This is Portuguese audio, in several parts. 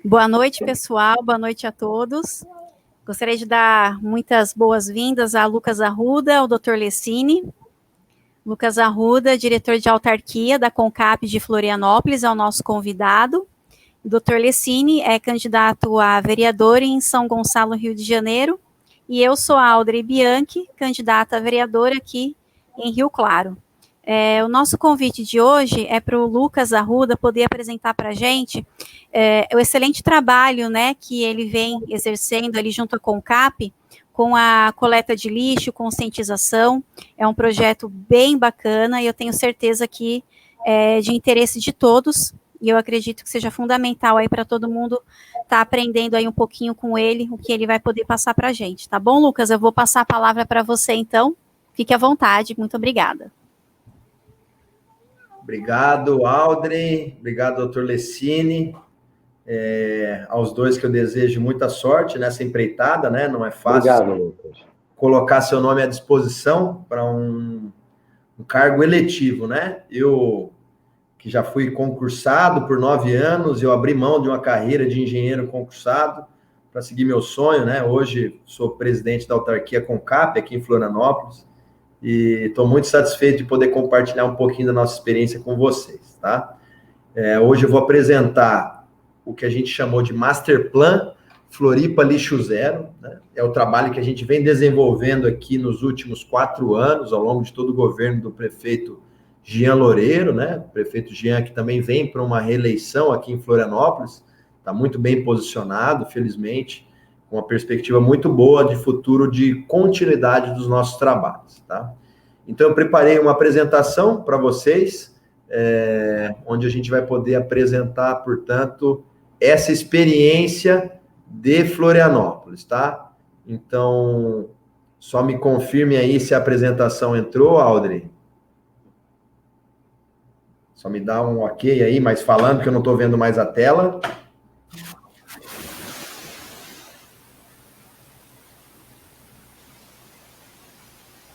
Boa noite, pessoal. Boa noite a todos. Gostaria de dar muitas boas-vindas a Lucas Arruda, ao Dr. Lessini. Lucas Arruda, diretor de autarquia da CONCAP de Florianópolis, é o nosso convidado. O Dr. Lessini é candidato a vereador em São Gonçalo, Rio de Janeiro. E eu sou a Audrey Bianchi, candidata a vereadora aqui em Rio Claro. O nosso convite de hoje é para o Lucas Arruda poder apresentar para a gente o excelente trabalho, né, que ele vem exercendo ali junto à CONCAP, com a coleta de lixo, conscientização. É um projeto bem bacana e eu tenho certeza que é de interesse de todos, e eu acredito que seja fundamental aí para todo mundo estar aprendendo aí um pouquinho com ele, o que ele vai poder passar para a gente. Tá bom, Lucas? Eu vou passar a palavra para você, então. Fique à vontade. Muito obrigada. Obrigado, Audrey. Obrigado, Dr. Lessini. Aos dois que eu desejo muita sorte nessa empreitada, né? Não é fácil. Obrigado, Lucas. Colocar seu nome à disposição para um cargo eletivo, né? Eu, que já fui concursado por 9 anos, eu abri mão de uma carreira de engenheiro concursado para seguir meu sonho, né? Hoje sou presidente da autarquia CONCAP aqui em Florianópolis. E estou muito satisfeito de poder compartilhar um pouquinho da nossa experiência com vocês, tá? Hoje eu vou apresentar o que a gente chamou de Master Plan Floripa Lixo Zero, né? É o trabalho que a gente vem desenvolvendo aqui nos últimos 4 anos, ao longo de todo o governo do prefeito Jean Loureiro, né? O prefeito Jean, que também vem para uma reeleição aqui em Florianópolis, está muito bem posicionado, felizmente, com uma perspectiva muito boa de futuro, de continuidade dos nossos trabalhos, tá? Então, eu preparei uma apresentação para vocês, onde a gente vai poder apresentar, portanto, essa experiência de Florianópolis, tá? Então, só me confirme aí se a apresentação entrou, Audrey. Só me dá um ok aí, mas falando que eu não estou vendo mais a tela.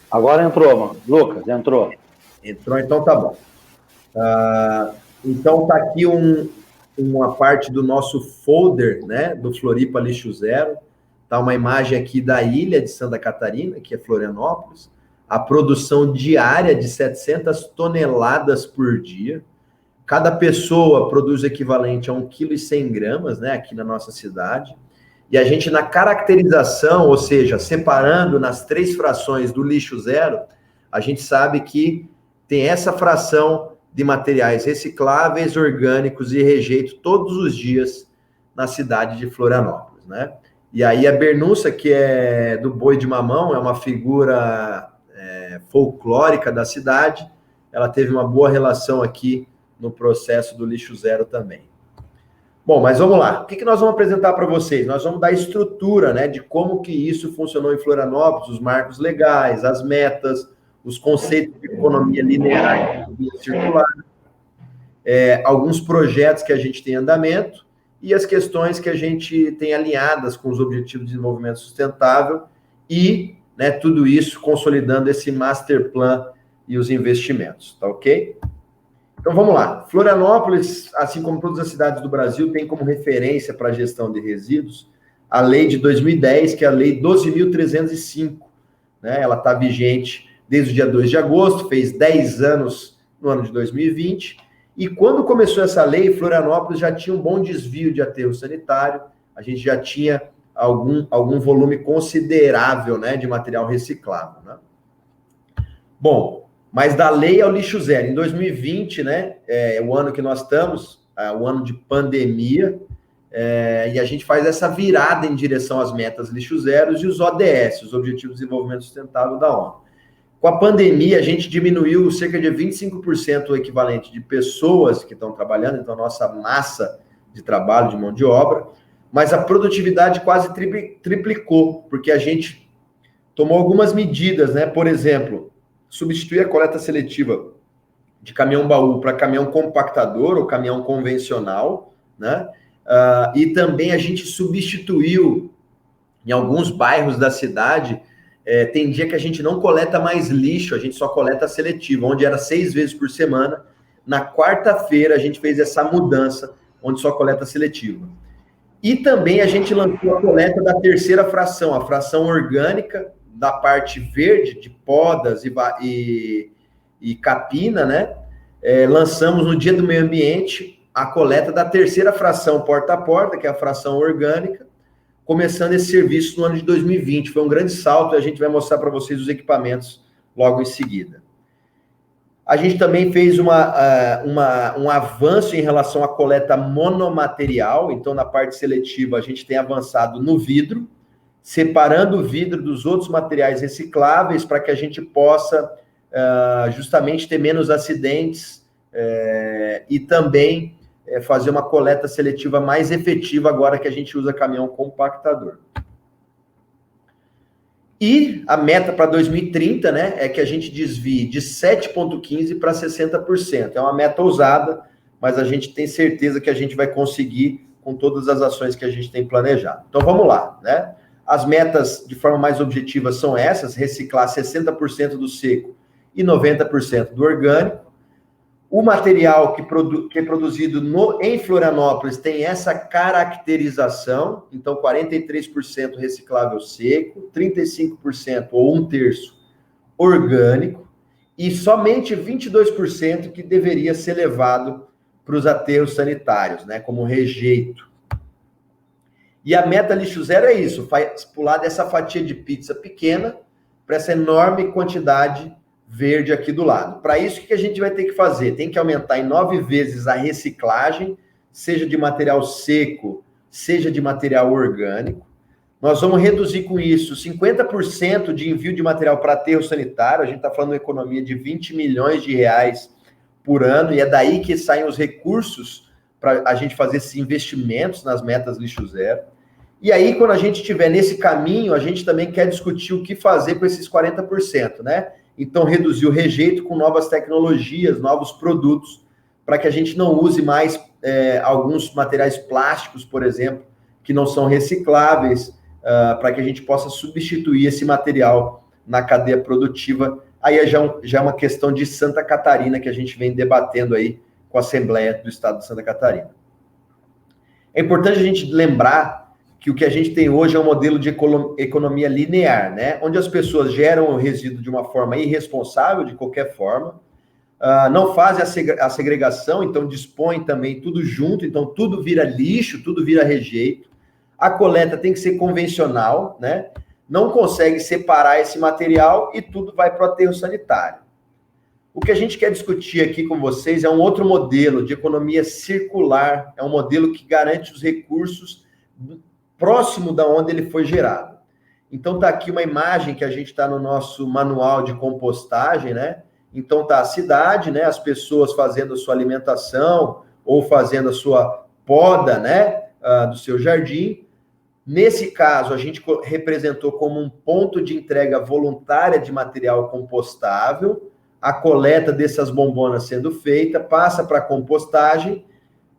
Agora entrou, mano. Lucas, entrou. Entrou, então tá bom. Então tá aqui uma parte do nosso folder, né, do Floripa Lixo Zero. Tá uma imagem aqui da ilha de Santa Catarina, que é Florianópolis. A produção diária de 700 toneladas por dia. Cada pessoa produz equivalente a 1,1 kg, né, aqui na nossa cidade. E a gente, na caracterização, ou seja, separando nas 3 frações do lixo zero, a gente sabe que tem essa fração de materiais recicláveis, orgânicos e rejeito todos os dias na cidade de Florianópolis, né? E aí a Bernúcia, que é do boi de mamão, é uma figura folclórica da cidade, ela teve uma boa relação aqui no processo do lixo zero também. Bom, mas vamos lá. O que nós vamos apresentar para vocês? Nós vamos dar a estrutura, né, de como que isso funcionou em Florianópolis, os marcos legais, as metas, os conceitos de economia linear e economia circular, alguns projetos que a gente tem em andamento e as questões que a gente tem alinhadas com os Objetivos de Desenvolvimento Sustentável e, né, tudo isso consolidando esse Master Plan e os investimentos, tá ok? Então, vamos lá. Florianópolis, assim como todas as cidades do Brasil, tem como referência para a gestão de resíduos a lei de 2010, que é a lei 12.305, né? Ela está vigente desde o dia 2 de agosto, fez 10 anos no ano de 2020, e quando começou essa lei, Florianópolis já tinha um bom desvio de aterro sanitário, a gente já tinha algum volume considerável, né, de material reciclável, né? Bom, mas da lei ao lixo zero. Em 2020, né, o ano que nós estamos, o ano de pandemia, e a gente faz essa virada em direção às metas lixo zeros e os ODS, os Objetivos de Desenvolvimento Sustentável da ONU. Com a pandemia, a gente diminuiu cerca de 25% o equivalente de pessoas que estão trabalhando, então a nossa massa de trabalho, de mão de obra, mas a produtividade quase triplicou, porque a gente tomou algumas medidas, né? Por exemplo, substituir a coleta seletiva de caminhão-baú para caminhão compactador ou caminhão convencional, né? E também a gente substituiu, em alguns bairros da cidade, tem dia que a gente não coleta mais lixo, a gente só coleta seletivo, onde era 6 vezes por semana. Na quarta-feira, a gente fez essa mudança, onde só coleta seletiva. E também a gente lançou a coleta da terceira fração, a fração orgânica, da parte verde, de podas e capina, né? Lançamos no Dia do Meio Ambiente a coleta da terceira fração porta a porta, que é a fração orgânica, começando esse serviço no ano de 2020. Foi um grande salto e a gente vai mostrar para vocês os equipamentos logo em seguida. A gente também fez um avanço em relação à coleta monomaterial. Então, na parte seletiva, a gente tem avançado no vidro, separando o vidro dos outros materiais recicláveis para que a gente possa justamente ter menos acidentes e também fazer uma coleta seletiva mais efetiva agora que a gente usa caminhão compactador. E a meta para 2030, né, é que a gente desvie de 7,15% para 60%. É uma meta ousada, mas a gente tem certeza que a gente vai conseguir com todas as ações que a gente tem planejado. Então vamos lá, né? As metas de forma mais objetiva são essas: reciclar 60% do seco e 90% do orgânico. O material que é produzido em Florianópolis tem essa caracterização, então 43% reciclável seco, 35% ou 1/3 orgânico, e somente 22% que deveria ser levado para os aterros sanitários, né, como rejeito. E a meta lixo zero é isso, pular dessa fatia de pizza pequena para essa enorme quantidade verde aqui do lado. Para isso, o que a gente vai ter que fazer? Tem que aumentar em 9 vezes a reciclagem, seja de material seco, seja de material orgânico. Nós vamos reduzir com isso 50% de envio de material para aterro sanitário. A gente está falando de uma economia de 20 milhões de reais por ano, e é daí que saem os recursos para a gente fazer esses investimentos nas metas lixo zero. E aí, quando a gente estiver nesse caminho, a gente também quer discutir o que fazer com esses 40%, né? Então, reduzir o rejeito com novas tecnologias, novos produtos, para que a gente não use mais alguns materiais plásticos, por exemplo, que não são recicláveis, para que a gente possa substituir esse material na cadeia produtiva. Aí já é uma questão de Santa Catarina, que a gente vem debatendo aí com a Assembleia do Estado de Santa Catarina. É importante a gente lembrar que o que a gente tem hoje é um modelo de economia linear, né? Onde as pessoas geram o resíduo de uma forma irresponsável, de qualquer forma, não fazem a segregação, então dispõem também tudo junto, então tudo vira lixo, tudo vira rejeito. A coleta tem que ser convencional, né? Não consegue separar esse material e tudo vai para o aterro sanitário. O que a gente quer discutir aqui com vocês é um outro modelo de economia circular, é um modelo que garante os recursos próximo da onde ele foi gerado. Então tá aqui uma imagem que a gente está no nosso manual de compostagem, né? Então tá a cidade, né? As pessoas fazendo a sua alimentação ou fazendo a sua poda, né? Do seu jardim. Nesse caso, a gente representou como um ponto de entrega voluntária de material compostável, a coleta dessas bombonas sendo feita, passa para a compostagem.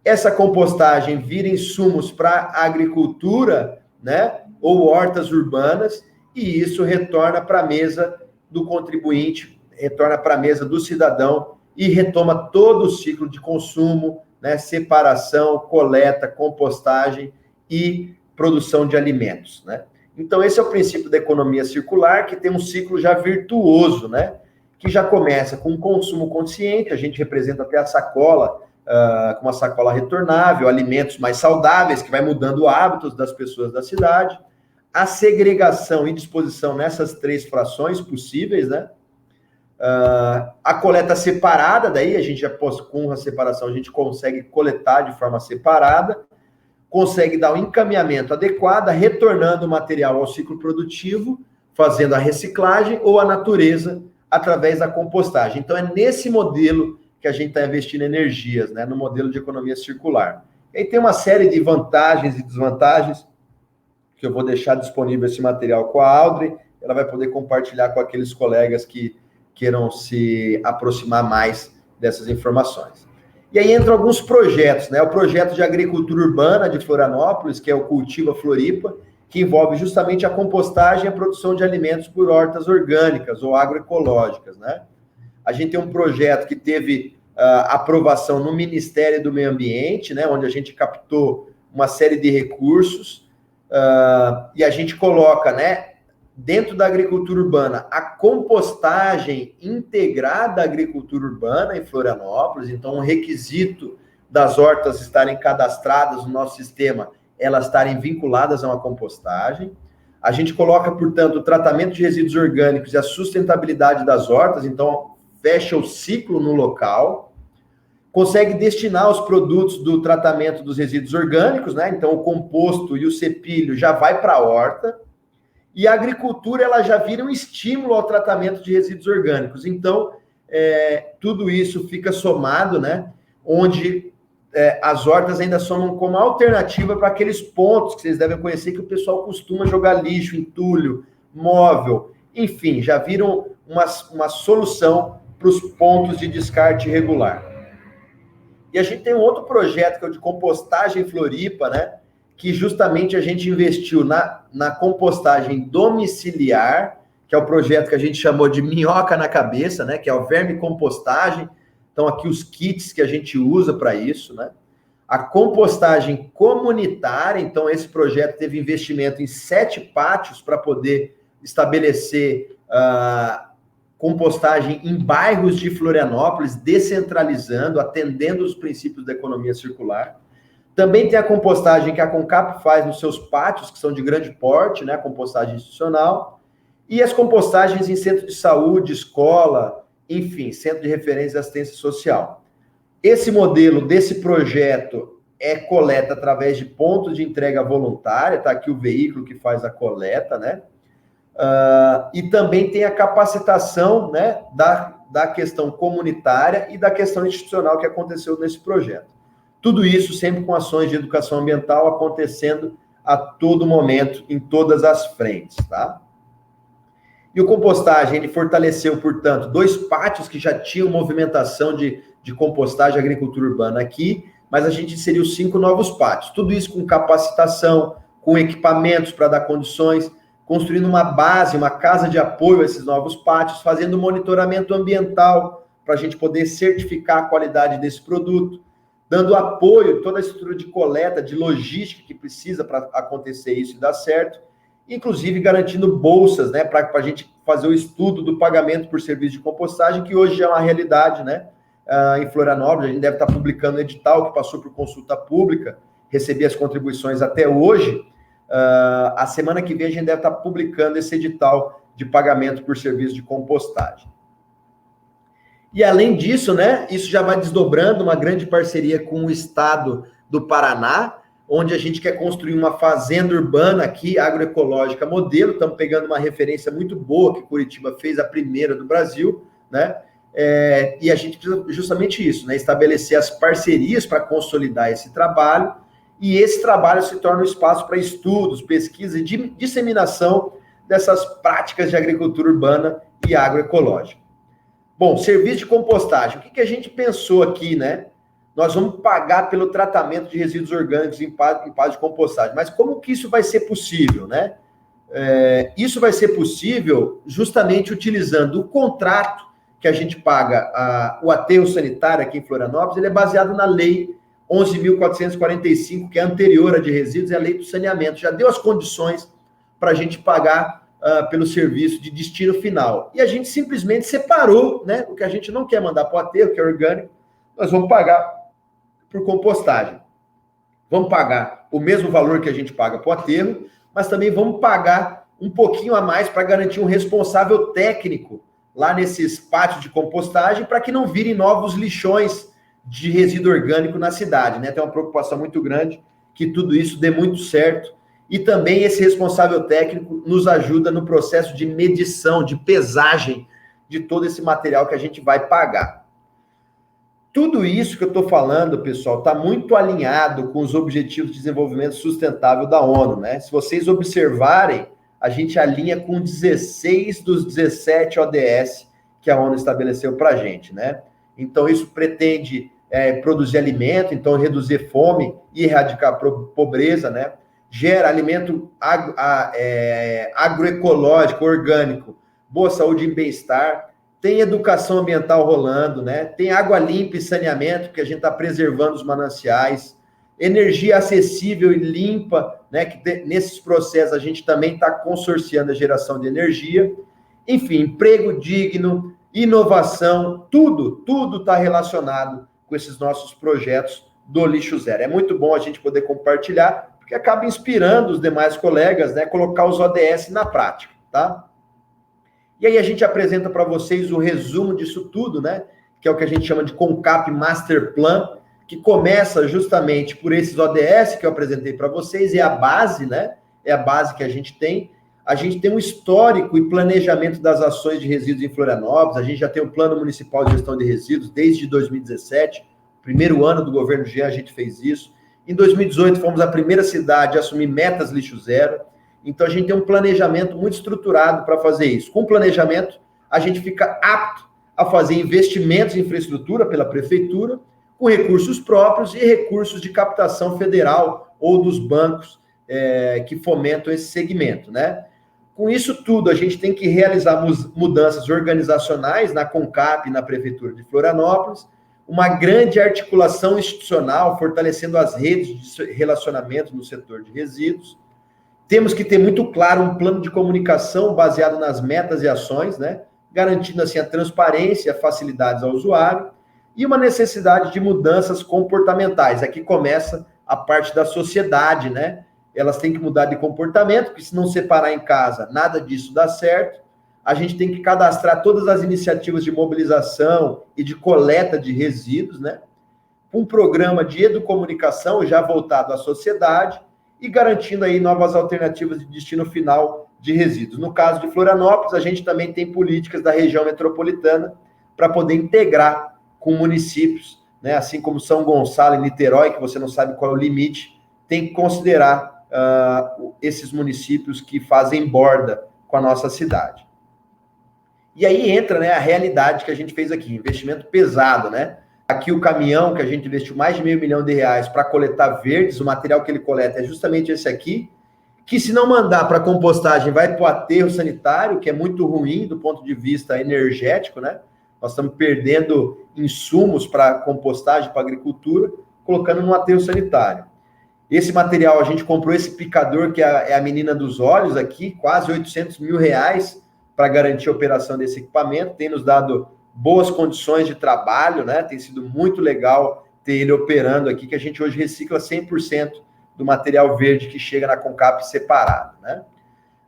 Essa compostagem vira insumos para a agricultura, né, ou hortas urbanas, e isso retorna para a mesa do contribuinte, retorna para a mesa do cidadão e retoma todo o ciclo de consumo, né, separação, coleta, compostagem e produção de alimentos, né? Então, esse é o princípio da economia circular, que tem um ciclo já virtuoso, né, que já começa com um consumo consciente, a gente representa até a sacola, com uma sacola retornável, alimentos mais saudáveis, que vai mudando hábitos das pessoas da cidade, a segregação e disposição nessas 3 frações possíveis, né? A coleta separada, daí a gente já com a separação, a gente consegue coletar de forma separada, consegue dar um encaminhamento adequado, retornando o material ao ciclo produtivo, fazendo a reciclagem ou a natureza através da compostagem. Então, é nesse modelo que a gente está investindo energias, né, no modelo de economia circular. E aí tem uma série de vantagens e desvantagens, que eu vou deixar disponível esse material com a Audrey, ela vai poder compartilhar com aqueles colegas que queiram se aproximar mais dessas informações. E aí entram alguns projetos, né, o projeto de agricultura urbana de Florianópolis, que é o Cultiva Floripa, que envolve justamente a compostagem e a produção de alimentos por hortas orgânicas ou agroecológicas, né? A gente tem um projeto que teve aprovação no Ministério do Meio Ambiente, né, onde a gente captou uma série de recursos, e a gente coloca, né, dentro da agricultura urbana, a compostagem integrada à agricultura urbana em Florianópolis. Então, um requisito das hortas estarem cadastradas no nosso sistema, elas estarem vinculadas a uma compostagem. A gente coloca, portanto, o tratamento de resíduos orgânicos e a sustentabilidade das hortas, então fecha o ciclo no local, consegue destinar os produtos do tratamento dos resíduos orgânicos, né? Então o composto e o cepilho já vai para a horta, e a agricultura ela já vira um estímulo ao tratamento de resíduos orgânicos. Então, tudo isso fica somado, né? Onde as hortas ainda somam como alternativa para aqueles pontos que vocês devem conhecer que o pessoal costuma jogar lixo, entulho, móvel, enfim, já viram uma solução para os pontos de descarte irregular. E a gente tem um outro projeto que é o de compostagem Floripa, né? Que justamente a gente investiu na compostagem domiciliar, que é o projeto que a gente chamou de minhoca na cabeça, né? Que é o verme compostagem. Então, aqui os kits que a gente usa para isso, né? A compostagem comunitária, então esse projeto teve investimento em 7 pátios para poder estabelecer compostagem em bairros de Florianópolis, descentralizando, atendendo os princípios da economia circular. Também tem a compostagem que a Concap faz nos seus pátios, que são de grande porte, né? A compostagem institucional. E as compostagens em centro de saúde, escola, enfim, centro de referência de assistência social. Esse modelo desse projeto é coleta através de pontos de entrega voluntária, está aqui o veículo que faz a coleta, né? E também tem a capacitação, né, da questão comunitária e da questão institucional que aconteceu nesse projeto. Tudo isso sempre com ações de educação ambiental acontecendo a todo momento, em todas as frentes, tá? E o compostagem, ele fortaleceu, portanto, 2 pátios que já tinham movimentação de compostagem e agricultura urbana aqui, mas a gente inseriu 5 novos pátios. Tudo isso com capacitação, com equipamentos para dar condições, construindo uma base, uma casa de apoio a esses novos pátios, fazendo monitoramento ambiental para a gente poder certificar a qualidade desse produto, dando apoio, toda a estrutura de coleta, de logística que precisa para acontecer isso e dar certo, inclusive garantindo bolsas, né, para a gente fazer o estudo do pagamento por serviço de compostagem, que hoje é uma realidade, né, em Florianópolis. A gente deve estar publicando um edital que passou por consulta pública, recebi as contribuições até hoje. A semana que vem a gente deve estar publicando esse edital de pagamento por serviço de compostagem. E além disso, né, isso já vai desdobrando uma grande parceria com o estado do Paraná, onde a gente quer construir uma fazenda urbana aqui, agroecológica modelo. Estamos pegando uma referência muito boa que Curitiba fez, a primeira do Brasil, né? E a gente precisa justamente isso, né? Estabelecer as parcerias para consolidar esse trabalho, e esse trabalho se torna um espaço para estudos, pesquisa e disseminação dessas práticas de agricultura urbana e agroecológica. Bom, serviço de compostagem. O que a gente pensou aqui, né? Nós vamos pagar pelo tratamento de resíduos orgânicos em paz de compostagem. Mas como que isso vai ser possível, né? Isso vai ser possível justamente utilizando o contrato que a gente paga, o aterro sanitário aqui em Florianópolis. Ele é baseado na lei 11.445, que é anterior à de resíduos, é a lei do saneamento. Já deu as condições para a gente pagar pelo serviço de destino final. E a gente simplesmente separou, né? O que a gente não quer mandar para o aterro, que é orgânico, nós vamos pagar por compostagem. Vamos pagar o mesmo valor que a gente paga para o aterro, mas também vamos pagar um pouquinho a mais para garantir um responsável técnico lá nesses pátios de compostagem, para que não virem novos lixões de resíduo orgânico na cidade, né? Tem uma preocupação muito grande que tudo isso dê muito certo. E também esse responsável técnico nos ajuda no processo de medição, de pesagem de todo esse material que a gente vai pagar. Tudo isso que eu estou falando, pessoal, está muito alinhado com os Objetivos de Desenvolvimento Sustentável da ONU, né? Se vocês observarem, a gente alinha com 16 dos 17 ODS que a ONU estabeleceu para a gente, né? Então, isso pretende produzir alimento, então reduzir fome e erradicar a pobreza, né? Gera alimento agroecológico, orgânico, boa saúde e bem-estar. Tem educação ambiental rolando, né? Tem água limpa e saneamento, que a gente está preservando os mananciais. energia acessível e limpa, né, que nesses processos a gente também está consorciando a geração de energia. Enfim, emprego digno, inovação, tudo está relacionado com esses nossos projetos do Lixo Zero. É muito bom a gente poder compartilhar, porque acaba inspirando os demais colegas, né, colocar os ODS na prática, tá? E aí a gente apresenta para vocês o resumo disso tudo, né, que é o que a gente chama de CONCAP Master Plan, que começa justamente por esses ODS que eu apresentei para vocês, é a base, né? É a base que a gente tem. A gente tem um histórico e planejamento das ações de resíduos em Florianópolis, a gente já tem o Plano Municipal de Gestão de Resíduos desde 2017, primeiro ano do governo Jean a gente fez isso. Em 2018 fomos a primeira cidade a assumir metas lixo zero, então a gente tem um planejamento muito estruturado para fazer isso. Com o planejamento, a gente fica apto a fazer investimentos em infraestrutura pela prefeitura, com recursos próprios e recursos de captação federal ou dos bancos que fomentam esse segmento, né? Com isso tudo, a gente tem que realizar mudanças organizacionais na CONCAP e na Prefeitura de Florianópolis, uma grande articulação institucional, fortalecendo as redes de relacionamento no setor de resíduos. Temos que ter muito claro um plano de comunicação baseado nas metas e ações, né? Garantindo assim a transparência e a facilidades ao usuário, e uma necessidade de mudanças comportamentais. Aqui começa a parte da sociedade, né? Elas têm que mudar de comportamento, porque se não separar em casa, nada disso dá certo. A gente tem que cadastrar todas as iniciativas de mobilização e de coleta de resíduos, né? Um programa de educomunicação já voltado à sociedade e garantindo aí novas alternativas de destino final de resíduos. No caso de Florianópolis, a gente também tem políticas da região metropolitana para poder integrar com municípios, né, assim como São Gonçalo e Niterói, que você não sabe qual é o limite, tem que considerar esses municípios que fazem borda com a nossa cidade. E aí entra, né, a realidade que a gente fez aqui, investimento pesado, né? Aqui o caminhão que a gente investiu mais de R$500 mil para coletar verdes, o material que ele coleta é justamente esse aqui, que se não mandar para compostagem vai para o aterro sanitário, que é muito ruim do ponto de vista energético, né? Nós estamos perdendo insumos para compostagem, para agricultura, colocando no aterro sanitário. Esse material, a gente comprou esse picador, que é a menina dos olhos aqui, quase R$800 mil para garantir a operação desse equipamento. Tem nos dado boas condições de trabalho, né? Tem sido muito legal ter ele operando aqui, que a gente hoje recicla 100% do material verde que chega na CONCAP separado, né?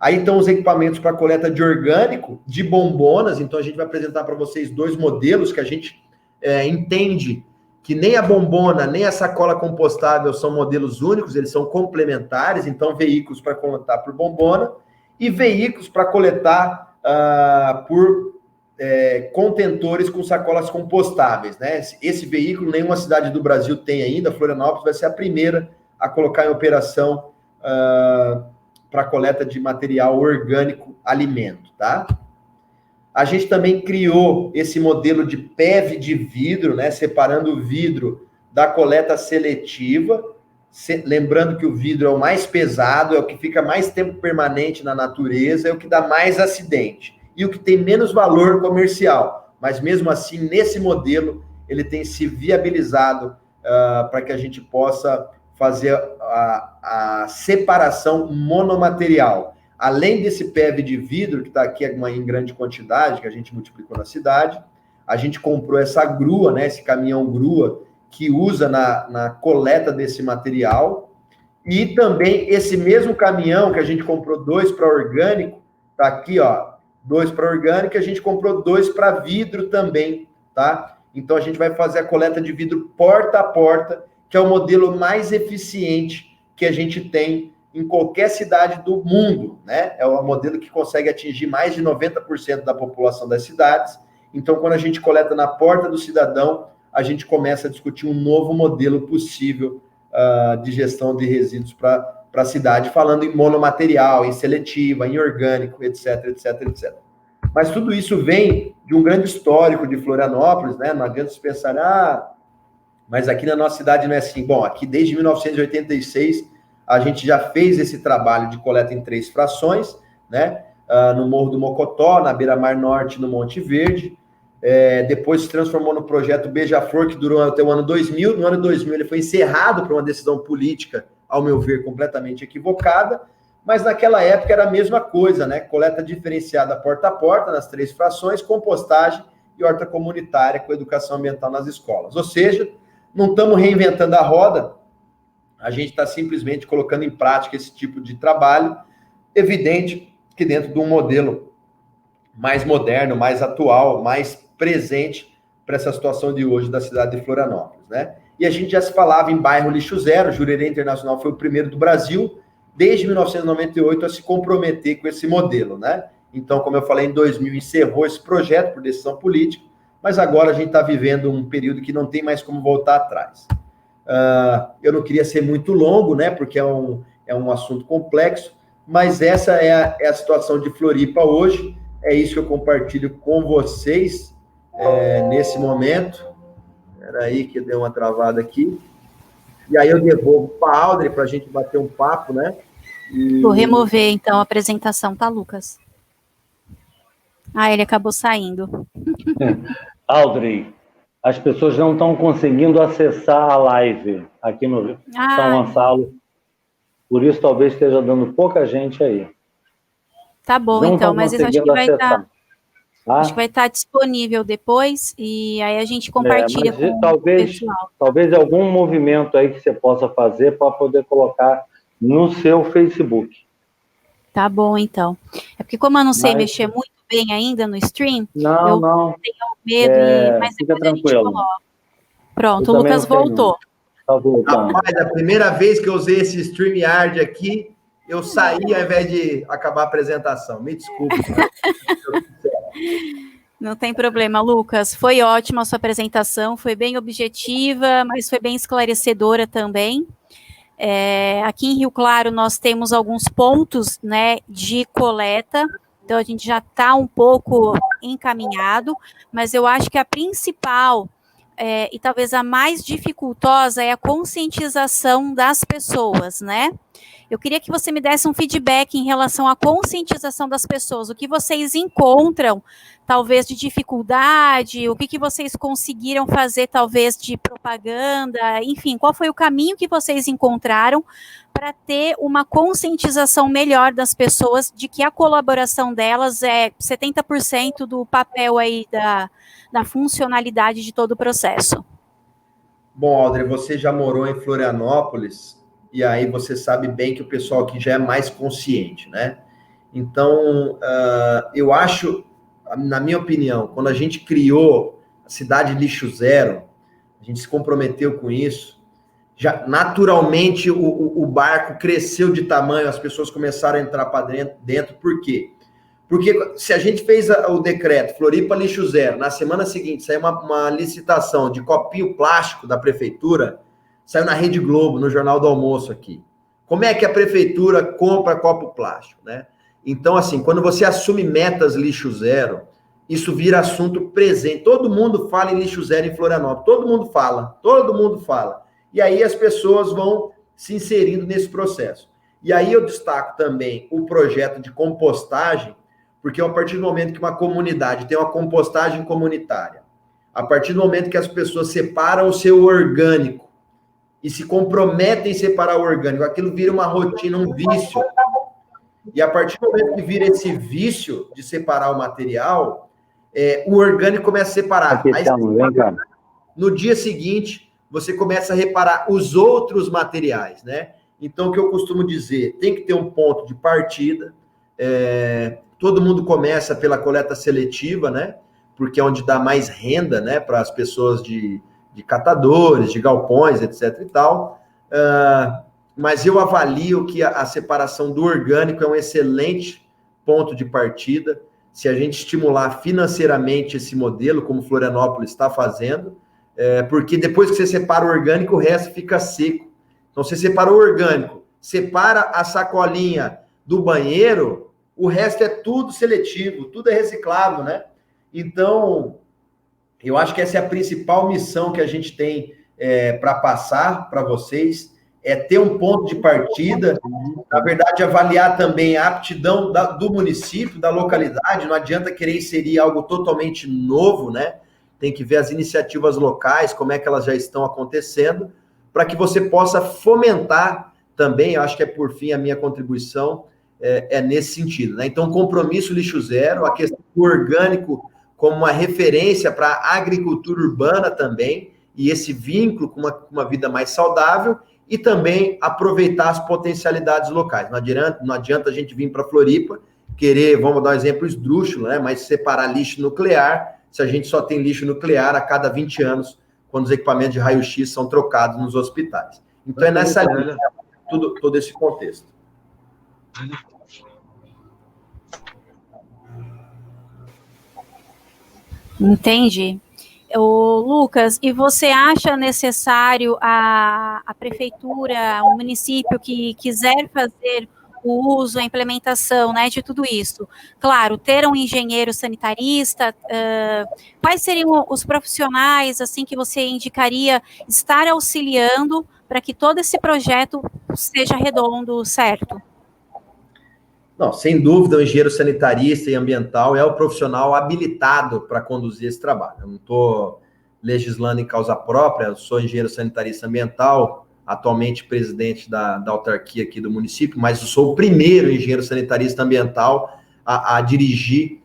Aí estão os equipamentos para coleta de orgânico, de bombonas. Então a gente vai apresentar para vocês dois modelos que a gente entende que nem a bombona, nem a sacola compostável são modelos únicos, eles são complementares. Então veículos para coletar por bombona e veículos para coletar por contentores com sacolas compostáveis, né? Esse veículo nenhuma cidade do Brasil tem ainda. Florianópolis vai ser a primeira a colocar em operação para coleta de material orgânico alimento, tá? A gente também criou esse modelo de PEV de vidro, né? Separando o vidro da coleta seletiva, lembrando que o vidro é o mais pesado, é o que fica mais tempo permanente na natureza, é o que dá mais acidente e o que tem menos valor comercial. Mas mesmo assim, nesse modelo, ele tem se viabilizado para que a gente possa fazer a separação monomaterial. Além desse PEV de vidro, que está aqui em grande quantidade, que a gente multiplicou na cidade, a gente comprou essa grua, né, esse caminhão grua, que usa na coleta desse material, e também esse mesmo caminhão que a gente comprou 2 para orgânico, tá aqui, ó, 2 para orgânico, a gente comprou 2 para vidro também, tá? Então a gente vai fazer a coleta de vidro porta a porta, que é o modelo mais eficiente que a gente tem em qualquer cidade do mundo, né? É um modelo que consegue atingir mais de 90% da população das cidades. Então, quando a gente coleta na porta do cidadão, a gente começa a discutir um novo modelo possível de gestão de resíduos para a cidade, falando em monomaterial, em seletiva, em orgânico, etc, etc, etc. Mas tudo isso vem de um grande histórico de Florianópolis, né? Não adianta pensar, mas aqui na nossa cidade não é assim. Bom, aqui desde 1986, a gente já fez esse trabalho de coleta em 3 frações, né? No Morro do Mocotó, na Beira-Mar Norte, no Monte Verde. depois se transformou no projeto Beija-Flor, que durou até o ano 2000. No ano 2000 ele foi encerrado por uma decisão política, ao meu ver, completamente equivocada, mas naquela época era a mesma coisa, né? Coleta diferenciada porta a porta, nas 3 frações, compostagem e horta comunitária com educação ambiental nas escolas. Ou seja, não estamos reinventando a roda, a gente está simplesmente colocando em prática esse tipo de trabalho, evidente que dentro de um modelo mais moderno, mais atual, mais presente para essa situação de hoje da cidade de Florianópolis, né? E a gente já se falava em bairro lixo zero, Jurerê Internacional foi o primeiro do Brasil, desde 1998, a se comprometer com esse modelo, né? Então, como eu falei, em 2000 encerrou esse projeto por decisão política, mas agora a gente está vivendo um período que não tem mais como voltar atrás. Eu não queria ser muito longo, né? Porque é um assunto complexo, mas essa é a situação de Floripa hoje, é isso que eu compartilho com vocês nesse momento. Espera aí que deu uma travada aqui. E aí eu devolvo para a Audrey para a gente bater um papo, né? Vou remover, então, a apresentação, tá, Lucas? Ele acabou saindo. Audrey, as pessoas não estão conseguindo acessar a live aqui no São Gonçalo. Por isso, talvez esteja dando pouca gente aí. Tá bom, não então, mas isso acho que vai estar... Tá? Acho que vai estar disponível depois, e aí a gente compartilha com o pessoal. Talvez algum movimento aí que você possa fazer para poder colocar no seu Facebook. Tá bom, então. É porque como eu não sei mexer muito bem ainda no stream, eu tenho medo, mas fica tranquilo. Pronto, o Lucas voltou. Tá voltando. Rapaz, a primeira vez que eu usei esse StreamYard aqui, eu saí ao invés de acabar a apresentação. Me desculpe. Não tem problema, Lucas. Foi ótima a sua apresentação, foi bem objetiva, mas foi bem esclarecedora também. Aqui em Rio Claro nós temos alguns pontos, né, de coleta, então a gente já está um pouco encaminhado, mas eu acho que a principal e talvez a mais dificultosa é a conscientização das pessoas, né? Eu queria que você me desse um feedback em relação à conscientização das pessoas, o que vocês encontram, talvez, de dificuldade, o que vocês conseguiram fazer, talvez, de propaganda, enfim, qual foi o caminho que vocês encontraram para ter uma conscientização melhor das pessoas de que a colaboração delas é 70% do papel aí da funcionalidade de todo o processo. Bom, Audrey, você já morou em Florianópolis, e aí você sabe bem que o pessoal aqui já é mais consciente, né? Então, eu acho, na minha opinião, quando a gente criou a cidade lixo zero, a gente se comprometeu com isso, já naturalmente o barco cresceu de tamanho, as pessoas começaram a entrar para dentro. Por quê? Porque se a gente fez o decreto Floripa lixo zero, na semana seguinte saiu uma licitação de copinho plástico da prefeitura, saiu na Rede Globo, no Jornal do Almoço aqui. Como é que a prefeitura compra copo plástico, né? Então, assim, quando você assume metas lixo zero, isso vira assunto presente. Todo mundo fala em lixo zero em Florianópolis. Todo mundo fala. E aí as pessoas vão se inserindo nesse processo. E aí eu destaco também o projeto de compostagem, porque a partir do momento que uma comunidade tem uma compostagem comunitária, a partir do momento que as pessoas separam o seu orgânico e se comprometem em separar o orgânico, aquilo vira uma rotina, um vício. E a partir do momento que vira esse vício de separar o material, o orgânico começa a separar. Aí, no dia seguinte, você começa a reparar os outros materiais, né? Então, o que eu costumo dizer, tem que ter um ponto de partida, todo mundo começa pela coleta seletiva, né? Porque é onde dá mais renda, né? Para as pessoas de catadores, de galpões, etc. e tal. Mas eu avalio que a separação do orgânico é um excelente ponto de partida. Se a gente estimular financeiramente esse modelo, como Florianópolis está fazendo, porque depois que você separa o orgânico, o resto fica seco. Então, você separa o orgânico, separa a sacolinha do banheiro, o resto é tudo seletivo, tudo é reciclável, né? Então, eu acho que essa é a principal missão que a gente tem para passar para vocês, é ter um ponto de partida, na verdade, avaliar também a aptidão do município, da localidade, não adianta querer inserir algo totalmente novo, né? Tem que ver as iniciativas locais, como é que elas já estão acontecendo, para que você possa fomentar também, eu acho que é por fim a minha contribuição, nesse sentido, né? Então, compromisso lixo zero, a questão do orgânico como uma referência para a agricultura urbana também, e esse vínculo com uma vida mais saudável, e também aproveitar as potencialidades locais. Não adianta a gente vir para Floripa, querer, vamos dar um exemplo esdrúxulo, né? Mas separar lixo nuclear, se a gente só tem lixo nuclear a cada 20 anos, quando os equipamentos de raio-x são trocados nos hospitais. Então, é nessa linha, todo esse contexto. Entendi. Lucas, e você acha necessário a prefeitura, o município que quiser fazer o uso, a implementação, né, de tudo isso? Claro, ter um engenheiro sanitarista, quais seriam os profissionais, assim, que você indicaria estar auxiliando para que todo esse projeto seja redondo, certo? Não, sem dúvida, o engenheiro sanitarista e ambiental é o profissional habilitado para conduzir esse trabalho. Eu não estou legislando em causa própria, eu sou engenheiro sanitarista ambiental, atualmente presidente da autarquia aqui do município, mas eu sou o primeiro engenheiro sanitarista ambiental a dirigir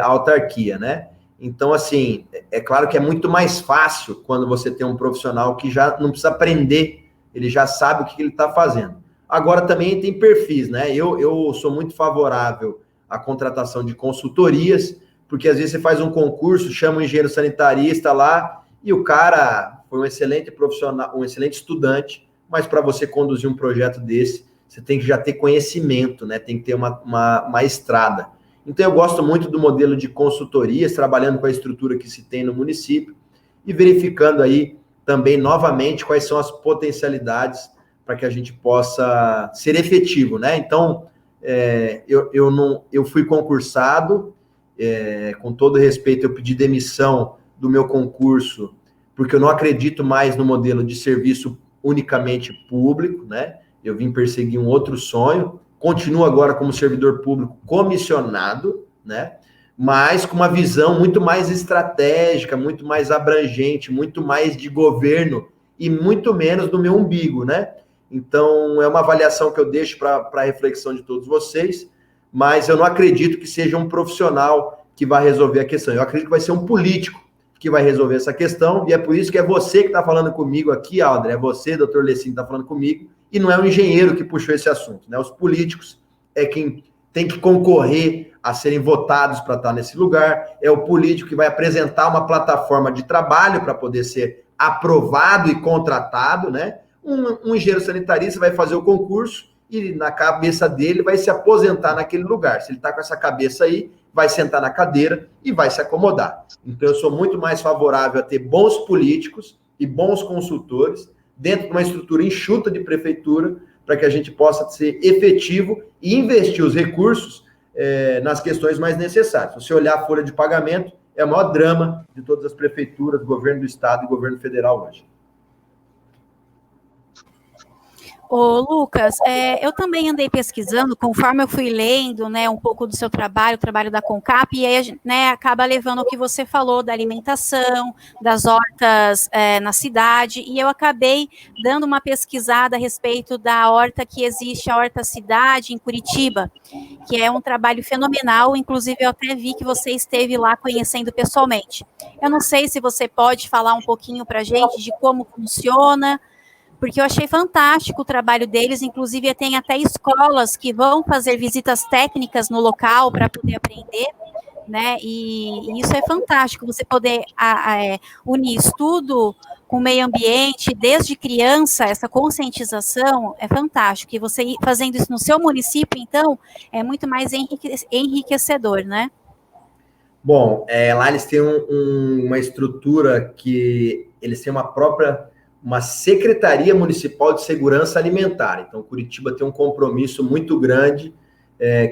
a autarquia, né? Então, assim, é claro que é muito mais fácil quando você tem um profissional que já não precisa aprender, ele já sabe o que ele está fazendo. Agora, também tem perfis, né? Eu sou muito favorável à contratação de consultorias, porque às vezes você faz um concurso, chama um engenheiro sanitarista lá, e o cara foi um excelente profissional, um excelente estudante, mas para você conduzir um projeto desse, você tem que já ter conhecimento, né? Tem que ter uma estrada. Então, eu gosto muito do modelo de consultorias, trabalhando com a estrutura que se tem no município, e verificando aí também, novamente, quais são as potencialidades para que a gente possa ser efetivo, né? Então, eu fui concursado, com todo respeito, eu pedi demissão do meu concurso, porque eu não acredito mais no modelo de serviço unicamente público, né? Eu vim perseguir um outro sonho, continuo agora como servidor público comissionado, né? Mas com uma visão muito mais estratégica, muito mais abrangente, muito mais de governo e muito menos do meu umbigo, né? Então, é uma avaliação que eu deixo para a reflexão de todos vocês, mas eu não acredito que seja um profissional que vai resolver a questão. Eu acredito que vai ser um político que vai resolver essa questão, e é por isso que é você que está falando comigo aqui, Aldre, é você, doutor Lessini, que está falando comigo, e não é um engenheiro que puxou esse assunto, né? Os políticos é quem tem que concorrer a serem votados para estar nesse lugar, é o político que vai apresentar uma plataforma de trabalho para poder ser aprovado e contratado, né? Um engenheiro sanitarista vai fazer o concurso e na cabeça dele vai se aposentar naquele lugar. Se ele está com essa cabeça aí, vai sentar na cadeira e vai se acomodar. Então, eu sou muito mais favorável a ter bons políticos e bons consultores dentro de uma estrutura enxuta de prefeitura para que a gente possa ser efetivo e investir os recursos nas questões mais necessárias. Se você olhar a folha de pagamento, é o maior drama de todas as prefeituras, governo do estado e governo federal hoje. Ô, Lucas, eu também andei pesquisando, conforme eu fui lendo, né, um pouco do seu trabalho, o trabalho da CONCAP, e aí, né, acaba levando o que você falou da alimentação, das hortas na cidade, e eu acabei dando uma pesquisada a respeito da horta que existe, a Horta Cidade, em Curitiba, que é um trabalho fenomenal, inclusive eu até vi que você esteve lá conhecendo pessoalmente. Eu não sei se você pode falar um pouquinho para a gente de como funciona, porque eu achei fantástico o trabalho deles, inclusive tem até escolas que vão fazer visitas técnicas no local para poder aprender, né, e isso é fantástico, você poder unir estudo com o meio ambiente, desde criança, essa conscientização é fantástico, e você fazendo isso no seu município, então, é muito mais enriquecedor, né? Bom, lá eles têm uma estrutura que eles têm uma Secretaria Municipal de Segurança Alimentar. Então, Curitiba tem um compromisso muito grande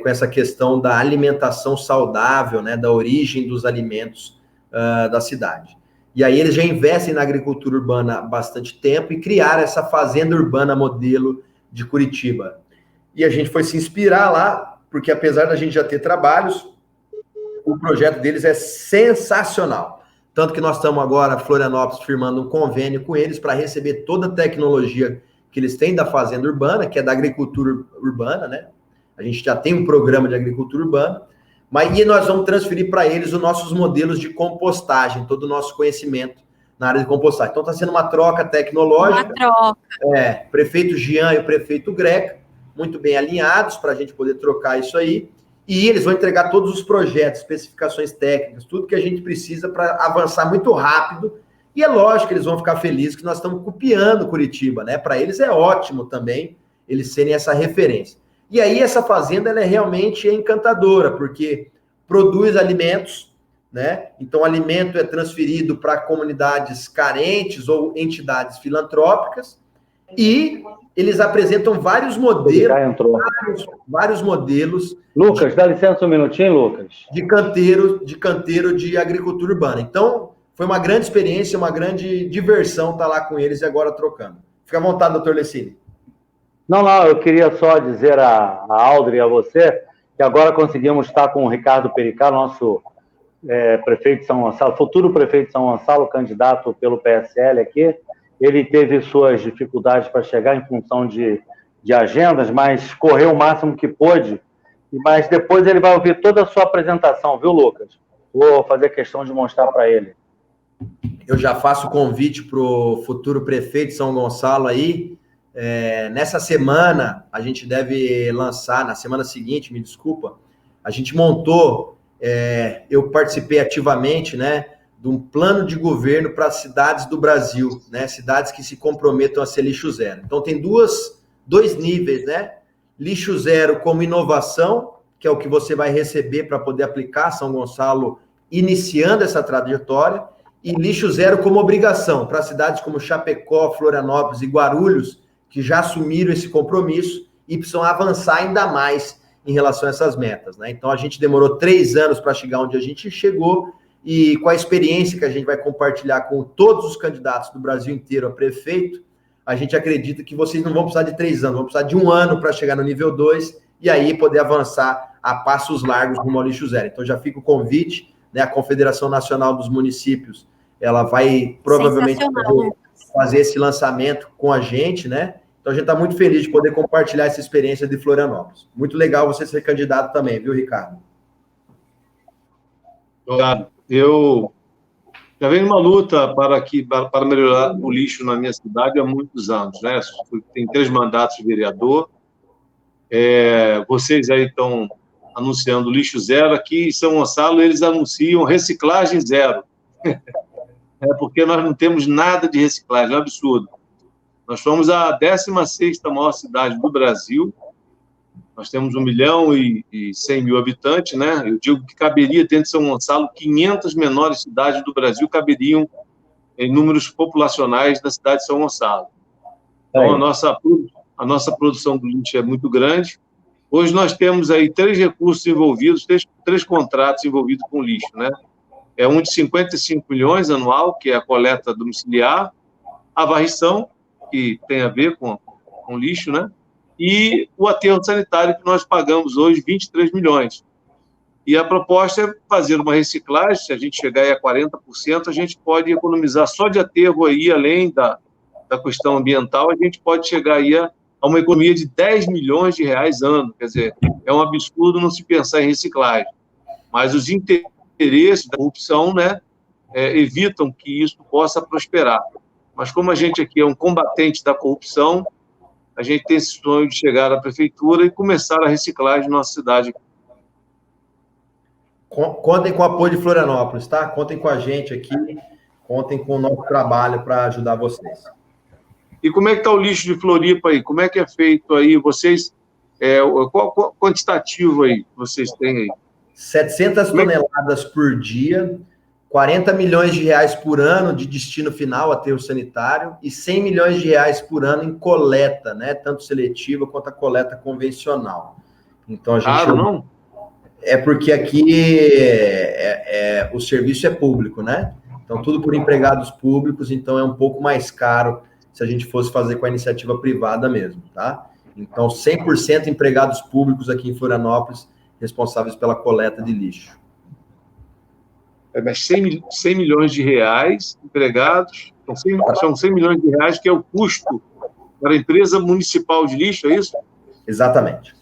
com essa questão da alimentação saudável, né, da origem dos alimentos da cidade. E aí eles já investem na agricultura urbana há bastante tempo e criaram essa fazenda urbana modelo de Curitiba. E a gente foi se inspirar lá, porque apesar da gente já ter trabalhos, o projeto deles é sensacional. Tanto que nós estamos agora, Florianópolis, firmando um convênio com eles para receber toda a tecnologia que eles têm da fazenda urbana, que é da agricultura urbana, né? A gente já tem um programa de agricultura urbana, mas e nós vamos transferir para eles os nossos modelos de compostagem, todo o nosso conhecimento na área de compostagem. Então está sendo uma troca tecnológica. Uma troca. Prefeito Jean e o prefeito Greca, muito bem alinhados para a gente poder trocar isso aí. E eles vão entregar todos os projetos, especificações técnicas, tudo que a gente precisa para avançar muito rápido. E é lógico que eles vão ficar felizes que nós estamos copiando Curitiba, né? Para eles é ótimo também eles serem essa referência. E aí essa fazenda ela é realmente encantadora, porque produz alimentos, né? Então o alimento é transferido para comunidades carentes ou entidades filantrópicas e eles apresentam vários modelos. Lucas, dá licença um minutinho, Lucas. De canteiro de agricultura urbana. Então, foi uma grande experiência, uma grande diversão estar lá com eles e agora trocando. Fica à vontade, doutor Lessini. Não, eu queria só dizer a Audrey e a você que agora conseguimos estar com o Ricardo Pericá, nosso prefeito de São Gonçalo, futuro prefeito de São Gonçalo, candidato pelo PSL aqui. Ele teve suas dificuldades para chegar em função de agendas, mas correu o máximo que pôde. Mas depois ele vai ouvir toda a sua apresentação, viu, Lucas? Vou fazer questão de mostrar para ele. Eu já faço o convite para o futuro prefeito de São Gonçalo aí. Nessa semana, a gente deve lançar, na semana seguinte, me desculpa, a gente montou, eu participei ativamente, né, de um plano de governo para as cidades do Brasil, né, cidades que se comprometam a ser lixo zero. Então, tem dois níveis, né, lixo zero como inovação, que é o que você vai receber para poder aplicar São Gonçalo, iniciando essa trajetória, e lixo zero como obrigação, para cidades como Chapecó, Florianópolis e Guarulhos, que já assumiram esse compromisso e precisam avançar ainda mais em relação a essas metas, né? Então, a gente demorou 3 anos para chegar onde a gente chegou e com a experiência que a gente vai compartilhar com todos os candidatos do Brasil inteiro a prefeito, a gente acredita que vocês não vão precisar de 3 anos, vão precisar de 1 ano para chegar no nível 2 e aí poder avançar a passos largos rumo ao lixo zero. Então, já fica o convite, né? A Confederação Nacional dos Municípios, ela vai provavelmente fazer esse lançamento com a gente, né? Então, a gente está muito feliz de poder compartilhar essa experiência de Florianópolis. Muito legal você ser candidato também, viu, Ricardo? Obrigado. Eu já venho numa luta para melhorar o lixo na minha cidade há muitos anos, né? Tem 3 mandatos de vereador. Vocês aí estão anunciando lixo zero. Aqui em São Gonçalo, eles anunciam reciclagem zero. Porque nós não temos nada de reciclagem, é um absurdo. Nós somos a 16ª maior cidade do Brasil. Nós temos 1.100.000 habitantes, né? Eu digo que caberia dentro de São Gonçalo 500 menores cidades do Brasil caberiam em números populacionais da cidade de São Gonçalo. Então, a nossa produção do lixo é muito grande. Hoje nós temos aí 3 recursos envolvidos, 3 contratos envolvidos com lixo, né? Um de 55 milhões anual, que é a coleta domiciliar, a varrição, que tem a ver com lixo, né? E o aterro sanitário, que nós pagamos hoje 23 milhões. E a proposta é fazer uma reciclagem, se a gente chegar aí a 40%, a gente pode economizar só de aterro aí, além da questão ambiental, a gente pode chegar aí a uma economia de 10 milhões de reais ano. Quer dizer, é um absurdo não se pensar em reciclagem. Mas os interesses da corrupção, né, evitam que isso possa prosperar. Mas como a gente aqui é um combatente da corrupção, a gente tem esse sonho de chegar à prefeitura e começar a reciclagem na nossa cidade. Contem com o apoio de Florianópolis, tá? Contem com a gente aqui, contem com o nosso trabalho para ajudar vocês. E como é que está o lixo de Floripa aí? Como é que é feito aí? Vocês, qual quantitativo aí vocês têm aí? 700 toneladas por dia, 40 milhões de reais por ano de destino final, aterro sanitário, e 100 milhões de reais por ano em coleta, né? Tanto seletiva quanto a coleta convencional. Então, a gente... não? É porque aqui o serviço é público, né? Então, tudo por empregados públicos, então é um pouco mais caro se a gente fosse fazer com a iniciativa privada mesmo, tá? Então, 100% empregados públicos aqui em Florianópolis, responsáveis pela coleta de lixo. Mas 100 milhões de reais empregados, são 100 milhões de reais que é o custo para a empresa municipal de lixo, é isso? Exatamente.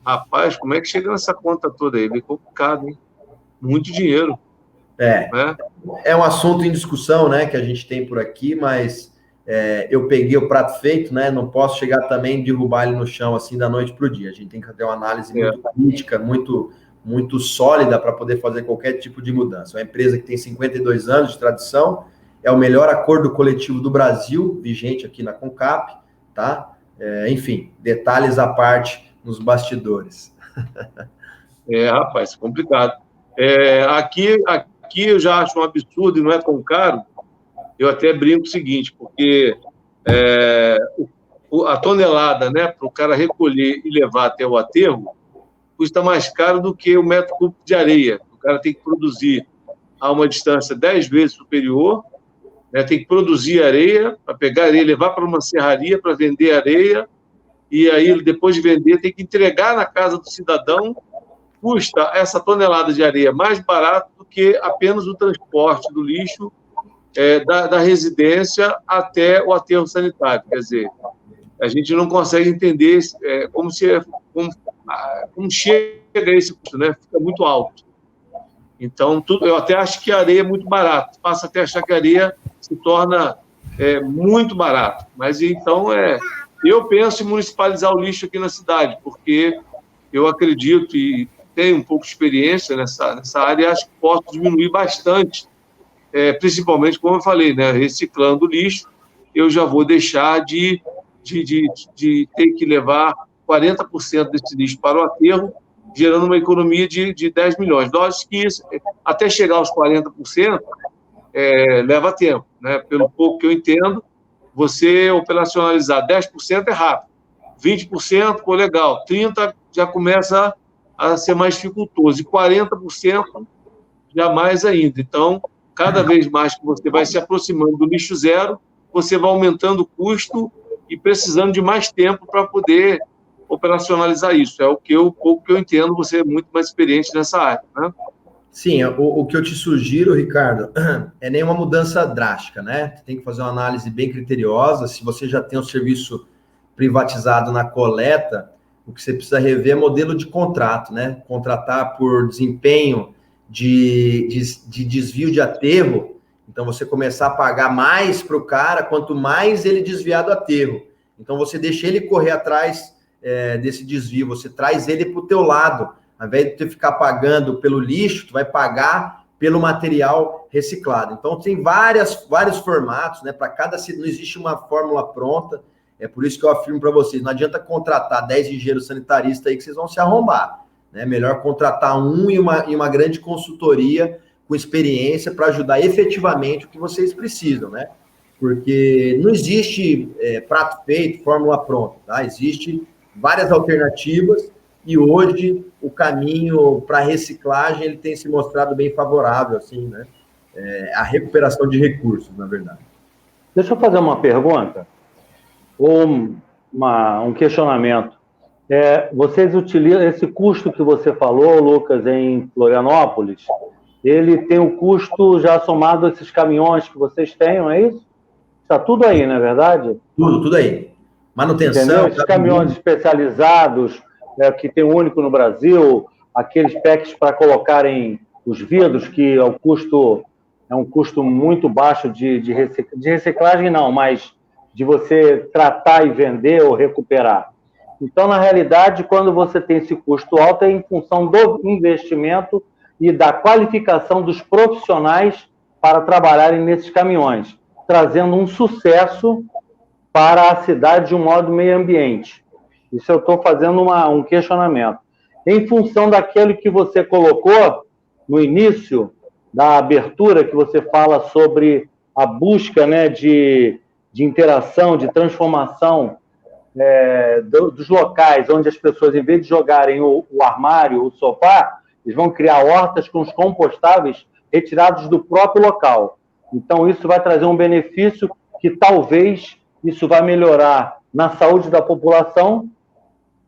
Rapaz, como é que chega nessa conta toda aí? É complicado, hein? Muito dinheiro. É um assunto em discussão, né, que a gente tem por aqui, mas eu peguei o prato feito, né, não posso chegar também e derrubar ele no chão assim da noite para o dia. A gente tem que ter uma análise muito crítica, muito sólida para poder fazer qualquer tipo de mudança. É uma empresa que tem 52 anos de tradição, é o melhor acordo coletivo do Brasil, vigente aqui na CONCAP, tá? Enfim, detalhes à parte nos bastidores. Rapaz, complicado. Aqui eu já acho um absurdo e não é tão caro. Eu até brinco o seguinte, porque a tonelada, né, para o cara recolher e levar até o aterro, custa mais caro do que o metro cúbico de areia. O cara tem que produzir a uma distância 10 vezes superior, né, tem que produzir areia, para pegar areia, levar para uma serraria para vender areia, e aí, depois de vender, tem que entregar na casa do cidadão. Custa essa tonelada de areia mais barato do que apenas o transporte do lixo da residência até o aterro sanitário. Quer dizer, a gente não consegue entender como chega esse custo, né? Fica muito alto. Então, eu até acho que a areia é muito barata. Passa até a achar que a areia se torna muito barata. Mas, então, eu penso em municipalizar o lixo aqui na cidade, porque eu acredito e tenho um pouco de experiência nessa área e acho que posso diminuir bastante, principalmente, como eu falei, né, reciclando o lixo, eu já vou deixar de ter que levar 40% desse lixo para o aterro, gerando uma economia de 10 milhões. Lógico que isso, até chegar aos 40%, leva tempo, né? Pelo pouco que eu entendo, você operacionalizar 10% é rápido, 20%, pô, legal, 30% já começa a ser mais dificultoso, e 40% já mais ainda. Então, cada vez mais que você vai se aproximando do lixo zero, você vai aumentando o custo e precisando de mais tempo para poder operacionalizar isso. É o pouco que eu entendo, você é muito mais experiente nessa área, né? Sim, o que eu te sugiro, Ricardo, é nenhuma mudança drástica, né? Você tem que fazer uma análise bem criteriosa. Se você já tem um serviço privatizado na coleta, o que você precisa rever é modelo de contrato, né? Contratar por desempenho de desvio de aterro. Então, você começar a pagar mais para o cara, quanto mais ele desviar do aterro. Então, você deixa ele correr atrás desse desvio, você traz ele para o teu lado. Ao invés de tu ficar pagando pelo lixo, tu vai pagar pelo material reciclado. Então, tem vários formatos, né? Para cada cidade, não existe uma fórmula pronta. É por isso que eu afirmo para vocês, não adianta contratar 10 engenheiros sanitaristas aí que vocês vão se arrombar. Né? Melhor contratar e uma grande consultoria com experiência para ajudar efetivamente o que vocês precisam, né? Porque não existe prato feito, fórmula pronta, tá? Existe várias alternativas e hoje o caminho para reciclagem ele tem se mostrado bem favorável, assim, né? A recuperação de recursos, na verdade. Deixa eu fazer uma pergunta ou um questionamento. Vocês utilizam esse custo que você falou, Lucas, em Florianópolis, ele tem o custo já somado a esses caminhões que vocês têm, não é isso? Está tudo aí, não é verdade? Tudo aí. Manutenção. Entendeu? Esses caminhões especializados, que tem o único no Brasil, aqueles packs para colocarem os vidros, que é um custo muito baixo de reciclagem, não, mas de você tratar e vender ou recuperar. Então, na realidade, quando você tem esse custo alto, é em função do investimento e da qualificação dos profissionais para trabalharem nesses caminhões, trazendo um sucesso para a cidade de um modo meio ambiente. Isso eu estou fazendo um questionamento. Em função daquilo que você colocou no início da abertura, que você fala sobre a busca, né, de interação, de transformação dos locais, onde as pessoas, em vez de jogarem o armário, o sofá, eles vão criar hortas com os compostáveis retirados do próprio local. Então, isso vai trazer um benefício que talvez isso vai melhorar na saúde da população,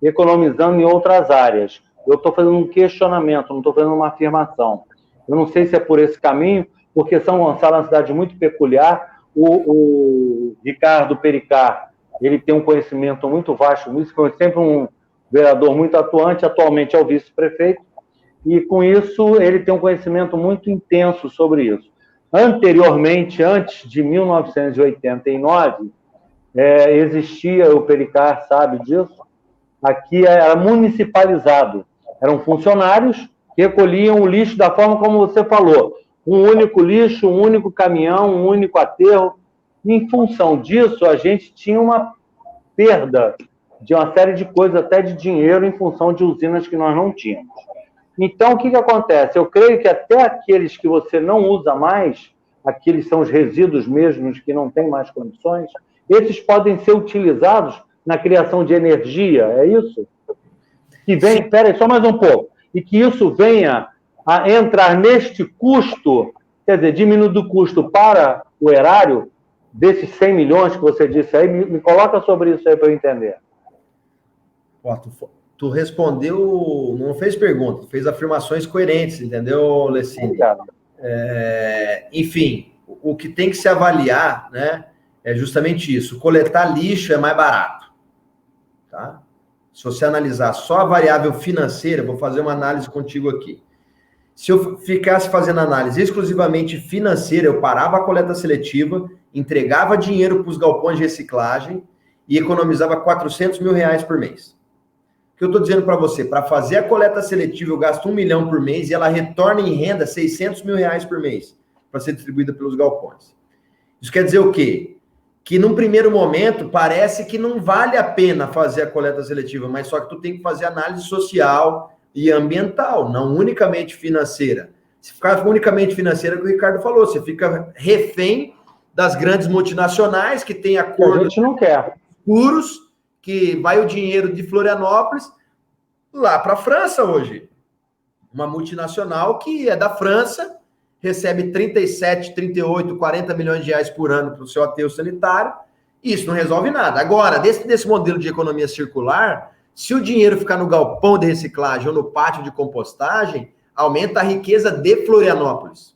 economizando em outras áreas. Eu estou fazendo um questionamento, não estou fazendo uma afirmação. Eu não sei se é por esse caminho, porque São Gonçalo é uma cidade muito peculiar. O Ricardo Pericá, ele tem um conhecimento muito vasto nisso, foi sempre um vereador muito atuante, atualmente é o vice-prefeito, e com isso ele tem um conhecimento muito intenso sobre isso. Anteriormente, antes de 1989, existia, o Pericá sabe disso, aqui era municipalizado. Eram funcionários que recolhiam o lixo da forma como você falou, um único lixo, um único caminhão, um único aterro. Em função disso, a gente tinha uma perda de uma série de coisas, até de dinheiro, em função de usinas que nós não tínhamos. Então, o que acontece? Eu creio que até aqueles que você não usa mais, aqueles são os resíduos mesmos que não têm mais condições, esses podem ser utilizados na criação de energia, é isso? Que vem, espera aí, só mais um pouco, e que isso venha a entrar neste custo, quer dizer, diminuindo o custo para o erário, desses 100 milhões que você disse aí, me coloca sobre isso aí para eu entender. Pô, tu respondeu, não fez pergunta, fez afirmações coerentes, entendeu, Lessini? Enfim, o que tem que se avaliar, né, é justamente isso. Coletar lixo é mais barato, tá? Se você analisar só a variável financeira, vou fazer uma análise contigo aqui. Se eu ficasse fazendo análise exclusivamente financeira, eu parava a coleta seletiva, entregava dinheiro para os galpões de reciclagem e economizava 400 mil reais por mês. O que eu estou dizendo para você? Para fazer a coleta seletiva, eu gasto 1 milhão por mês e ela retorna em renda 600 mil reais por mês para ser distribuída pelos galpões. Isso quer dizer o quê? Que num primeiro momento parece que não vale a pena fazer a coleta seletiva, mas só que tu tem que fazer análise social e ambiental, não unicamente financeira. Se ficar unicamente financeira, é o que o Ricardo falou, você fica refém das grandes multinacionais que têm acordos. A gente não quer. Puros, que vai o dinheiro de Florianópolis lá para a França hoje. Uma multinacional que é da França, recebe 37, 38, 40 milhões de reais por ano para o seu aterro sanitário, e isso não resolve nada. Agora, desse modelo de economia circular, se o dinheiro ficar no galpão de reciclagem ou no pátio de compostagem, aumenta a riqueza de Florianópolis.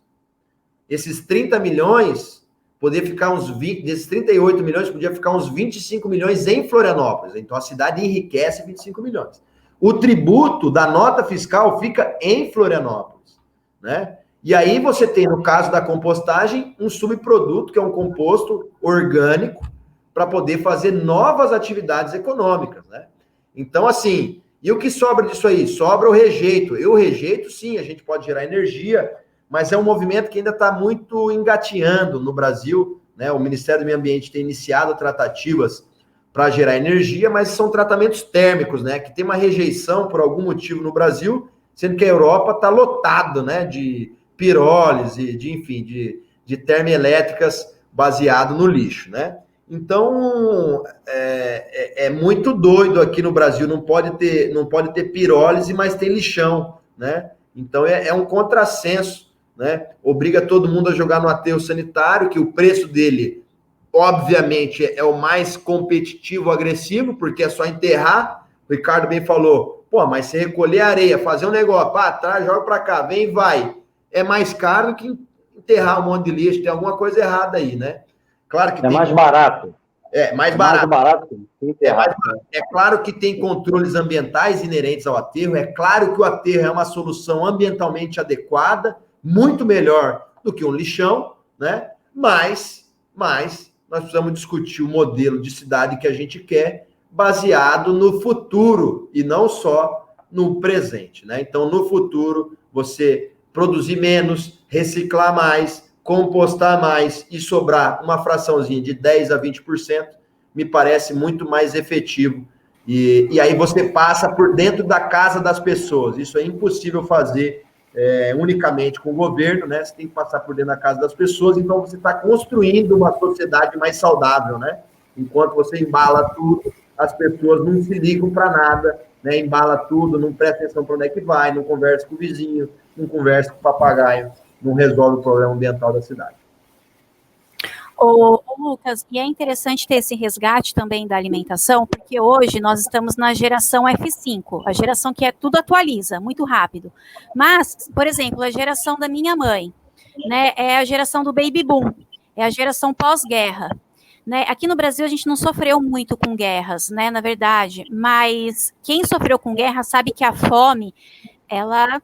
Esses 30 milhões, poder ficar uns 20, desses 38 milhões, podia ficar uns 25 milhões em Florianópolis. Então, a cidade enriquece 25 milhões. O tributo da nota fiscal fica em Florianópolis, né? E aí você tem, no caso da compostagem, um subproduto, que é um composto orgânico, para poder fazer novas atividades econômicas, né? Então, assim, e o que sobra disso aí? Sobra o rejeito. O rejeito, sim, a gente pode gerar energia, mas é um movimento que ainda está muito engateando no Brasil, né? O Ministério do Meio Ambiente tem iniciado tratativas para gerar energia, mas são tratamentos térmicos, né? Que tem uma rejeição por algum motivo no Brasil, sendo que a Europa está lotada, né? De pirólise, enfim, de termoelétricas baseado no lixo, né? Então, é muito doido aqui no Brasil, não pode ter pirólise, mas tem lixão, né? Então, é um contrassenso, né? Obriga todo mundo a jogar no aterro sanitário, que o preço dele, obviamente, é o mais competitivo, agressivo, porque é só enterrar. O Ricardo bem falou, pô, mas se recolher areia, fazer um negócio, pá, traz, joga para cá, vem e vai, é mais caro do que enterrar um monte de lixo, tem alguma coisa errada aí, né? Claro que é mais barato. Mais barato. Mais barato que enterrar. É claro que tem controles ambientais inerentes ao aterro, é claro que o aterro é uma solução ambientalmente adequada, muito melhor do que um lixão, né? Mas nós precisamos discutir o modelo de cidade que a gente quer, baseado no futuro e não só no presente, né? Então, no futuro, você produzir menos, reciclar mais, compostar mais e sobrar uma fraçãozinha de 10% a 20%, me parece muito mais efetivo. E aí você passa por dentro da casa das pessoas. Isso é impossível fazer unicamente com o governo, né? Você tem que passar por dentro da casa das pessoas, então você está construindo uma sociedade mais saudável, né? Enquanto você embala tudo, as pessoas não se ligam para nada, né? Embala tudo, não presta atenção para onde é que vai, não conversa com o vizinho, não conversa com o papagaio. não resolve o problema ambiental da cidade. Ô, Lucas, e é interessante ter esse resgate também da alimentação, porque hoje nós estamos na geração F5, a geração que tudo atualiza muito rápido. Mas, por exemplo, a geração da minha mãe, né, é a geração do baby boom, é a geração pós-guerra. Né? Aqui no Brasil a gente não sofreu muito com guerras, né, na verdade, mas quem sofreu com guerra sabe que a fome, ela,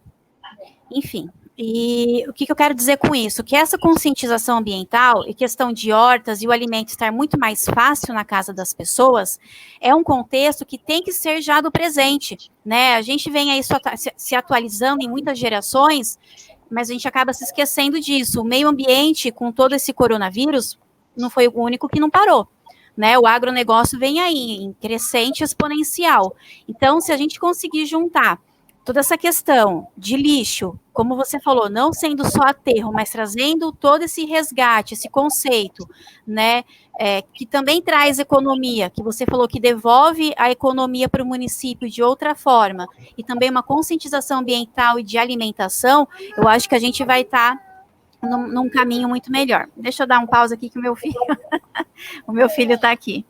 enfim. E o que eu quero dizer com isso? Que essa conscientização ambiental e questão de hortas e o alimento estar muito mais fácil na casa das pessoas é um contexto que tem que ser já do presente, né? A gente vem aí se atualizando em muitas gerações, mas a gente acaba se esquecendo disso. O meio ambiente, com todo esse coronavírus, não foi o único que não parou, né? O agronegócio vem aí em crescente exponencial. Então, se a gente conseguir juntar toda essa questão de lixo, como você falou, não sendo só aterro, mas trazendo todo esse resgate, esse conceito, né, que também traz economia, que você falou que devolve a economia para o município de outra forma, e também uma conscientização ambiental e de alimentação, eu acho que a gente vai estar num caminho muito melhor. Deixa eu dar um pause aqui que o meu filho está aqui.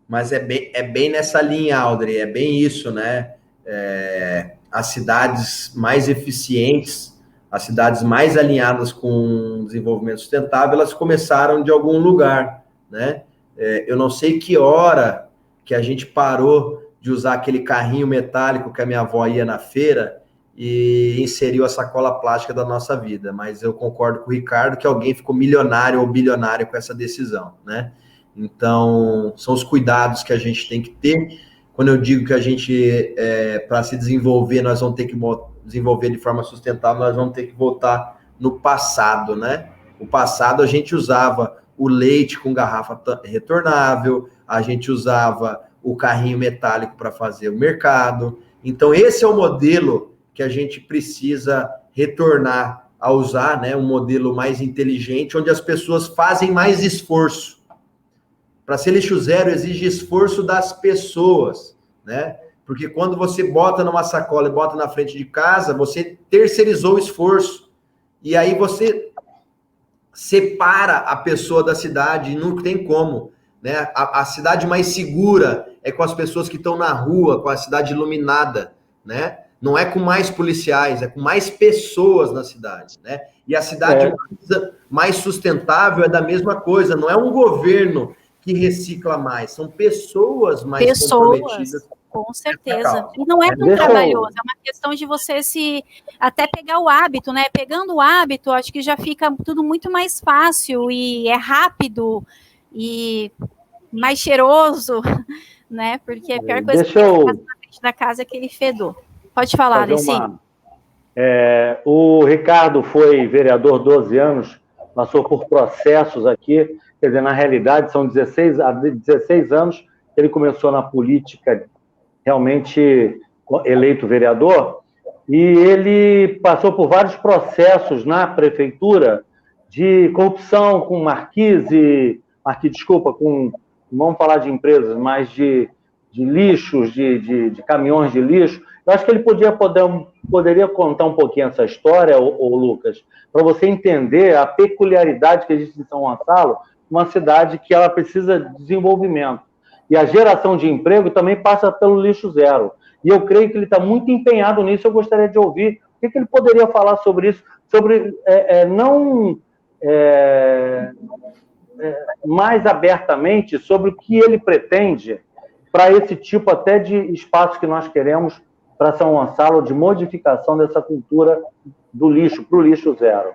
Mas é bem nessa linha, Audrey, é bem isso, né? As cidades mais eficientes, as cidades mais alinhadas com o desenvolvimento sustentável, elas começaram de algum lugar, né? Eu não sei que hora que a gente parou de usar aquele carrinho metálico que a minha avó ia na feira e inseriu a sacola plástica da nossa vida, mas eu concordo com o Ricardo que alguém ficou milionário ou bilionário com essa decisão, né? Então, são os cuidados que a gente tem que ter. Quando eu digo que a gente, para se desenvolver, nós vamos ter que desenvolver de forma sustentável, nós vamos ter que voltar no passado, né? No passado, a gente usava o leite com garrafa retornável, a gente usava o carrinho metálico para fazer o mercado. Então, esse é o modelo que a gente precisa retornar a usar, né? Um modelo mais inteligente, onde as pessoas fazem mais esforço. Para ser lixo zero, exige esforço das pessoas, né? Porque quando você bota numa sacola e bota na frente de casa, você terceirizou o esforço. E aí você separa a pessoa da cidade, não tem como, né? A cidade mais segura é com as pessoas que estão na rua, com a cidade iluminada, né? Não é com mais policiais, é com mais pessoas na cidade, né? E a cidade mais sustentável é da mesma coisa, não é um governo que recicla mais, são pessoas mais comprometidas. Com certeza. E não é tão trabalhoso, é uma questão de você até pegar o hábito, né? Pegando o hábito, acho que já fica tudo muito mais fácil e é rápido e mais cheiroso, né? Porque a pior coisa que na frente da casa é aquele fedor. Pode falar, Alessi. O Ricardo foi vereador 12 anos, passou por processos aqui, quer dizer, na realidade, são 16 anos que ele começou na política, realmente eleito vereador, e ele passou por vários processos na prefeitura de corrupção com vamos falar de empresas, mas de lixos, de caminhões de lixo. Eu acho que ele poderia contar um pouquinho essa história, ô Lucas, para você entender a peculiaridade que existe em São Gonçalo, uma cidade que ela precisa de desenvolvimento. E a geração de emprego também passa pelo lixo zero. E eu creio que ele está muito empenhado nisso. Eu gostaria de ouvir o que ele poderia falar sobre isso, sobre mais abertamente sobre o que ele pretende para esse tipo até de espaço que nós queremos para São Gonçalo, de modificação dessa cultura do lixo, para o lixo zero.